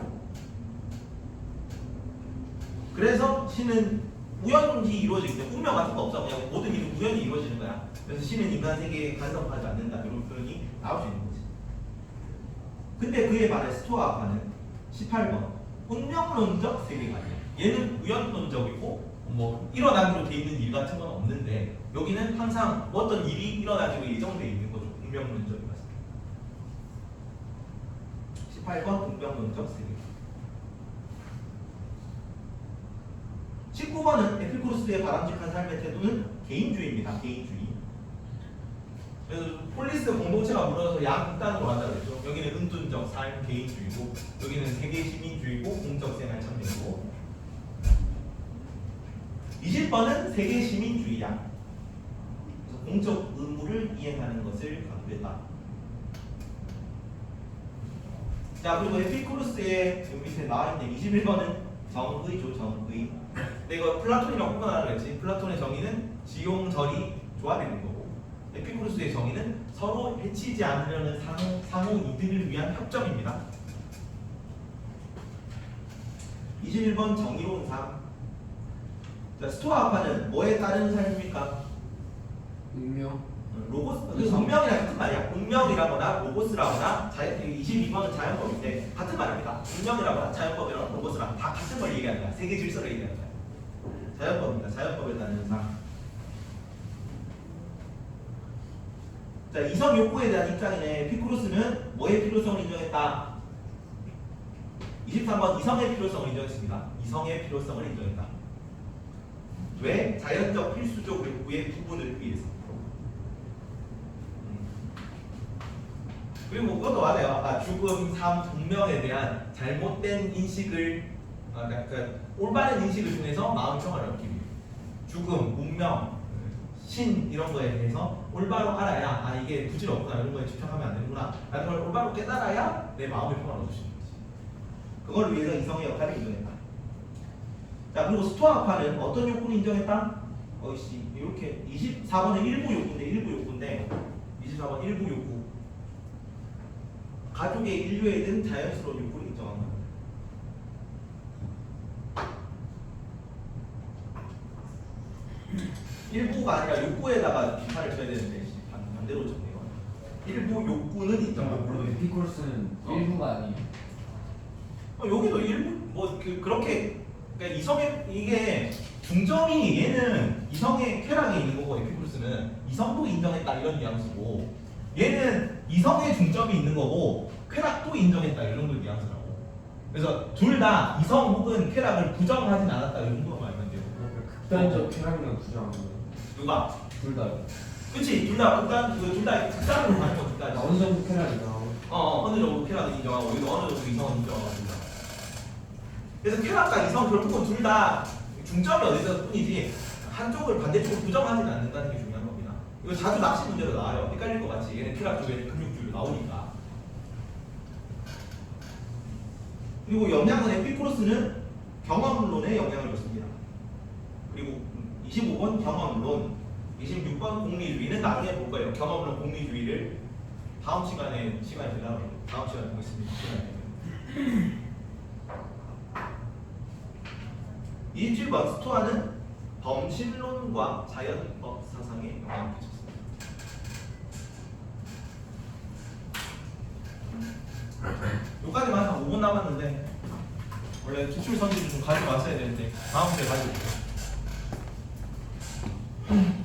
그래서 신은 우연히 이루어지기 때문에 운명 같은 거 없어. 그냥 모든 일은 우연히 이루어지는 거야. 그래서 신은 인간 세계에 간섭하지 않는다. 이런 표현이 나올 수 있는 거지. 근데 그에 반해 스토아파는 18번 운명론적 세계관이야. 얘는 우연론적이고 뭐 일어나기로 돼 있는 일 같은 건 없는데 여기는 항상 어떤 일이 일어나기로 예정돼 있는 거죠. 운명론적인 것은. 18번 운명론적 세계관. 19번은 에피쿠로스의 바람직한 삶의 태도는 개인주의입니다. 개인주의. 그래서 폴리스 공동체가 무너져서 양극단으로 간다고 했죠. 여기는 은둔적 삶 개인주의고 여기는 세계 시민주의고 공적 생활 참여고 20번은 세계 시민주의야. 그래서 공적 의무를 이행하는 것을 강조했다. 자, 그리고 에피쿠로스의 밑에 나와있는 21번은 정의죠. 정의. 근데 이거 플라톤이랑 구분하라고 했지. 플라톤의 정의는 지용절이 조합이 있는 거고 에피쿠로스의 정의는 서로 해치지 않으려는 상호 이득을 위한 협정입니다. 21번 정의로운 삶. 자, 스토아파는 뭐에 따른 삶입니까? 운명. 로고스. 운명이랑 같은 말이야. 운명이라거나 로고스라거나 22번은 자연법인데 같은 말입니다. 운명이라거나 자연법이랑 로고스랑 다 같은 걸 얘기하는 거야. 세계 질서를 얘기하는 거야. 자연법입니다. 자연법에 따른 삶. 자, 이성 욕구에 대한 입장이네. 에피쿠로스는 뭐의 필요성을 인정했다? 23번 이성의 필요성을 인정했습니다. 이성의 필요성을 인정했다. 왜? 자연적 필수적 욕구의 구분을 위해서. 그리고 그것도 맞아요. 아까 죽음, 삶, 운명에 대한 잘못된 인식을 그러니까 올바른 인식을 통해서 마음 평화를 얻기 위해 죽음, 운명, 신 이런 거에 대해서 올바로 알아야 이게 부질없구나 이런 거에 집착하면 안 되는구나 라는 걸 올바로 깨달아야 내 마음의 평화를 얻을 수 있는 거지. 그걸 위해서 이성의 역할을 인정했다. 자, 그리고 스토아파는 어떤 욕구를 인정했다? 이렇게 24번은 일부 욕구인데 24번 일부 욕구. 가족의 인류에 든 자연스러운 욕구를 인정한 겁니다. 일부가 아니라 욕구에다가 비판을 쳐야 되는데 반대로 쳤네요. 일부 욕구는 인정하고 물론 에피쿠로스는 일부가 아니에요. 여기도 일부 그렇게 그러니까 이성의 이게 중점이 얘는 이성의 쾌락에 있는 거고 에피쿠로스는 이성도 인정했다 이런 뉘앙스고 얘는 이성의 중점이 있는 거고 쾌락도 인정했다 이런 걸 뉘앙스라고. 그래서 둘 다 이성 혹은 쾌락을 부정하진 않았다 이 정도만 알면 돼요. 극단적 쾌락이나 부정하는 거. 누가? 둘 다. 그치 둘 다 극단으로 가는 거니까. 어느 정도 쾌락이다. 어느 정도 쾌락은 인정하고 이거 어느 정도 이성은 인정합니다. 그래서 쾌락과 이성 결국은 둘 다 중점이 어디서 뿐이지 한쪽을 반대쪽으로 부정하지는 않는다는 게 중요한 겁니다. 이거 자주 납치 문제로 나와요. 헷갈릴 것 같이 얘는 쾌락 쪽에 근육주의로 나오니까. 그리고 영향은 에피쿠로스는 경험론에 영향을 줬습니다. 그리고 25번 경험론, 26번 공리주의는 나중에 볼 거예요. 경험론 공리주의를 다음 시간에 되려면 다음 시간에 보겠습니다. 27번 스토아는 범신론과 자연법 사상에 영향을 끼쳤습니다. 여기까지만 한 5분 남았는데 원래 기출 선지를 좀 가져왔어야 되는데 다음 주에 가지고 올게요.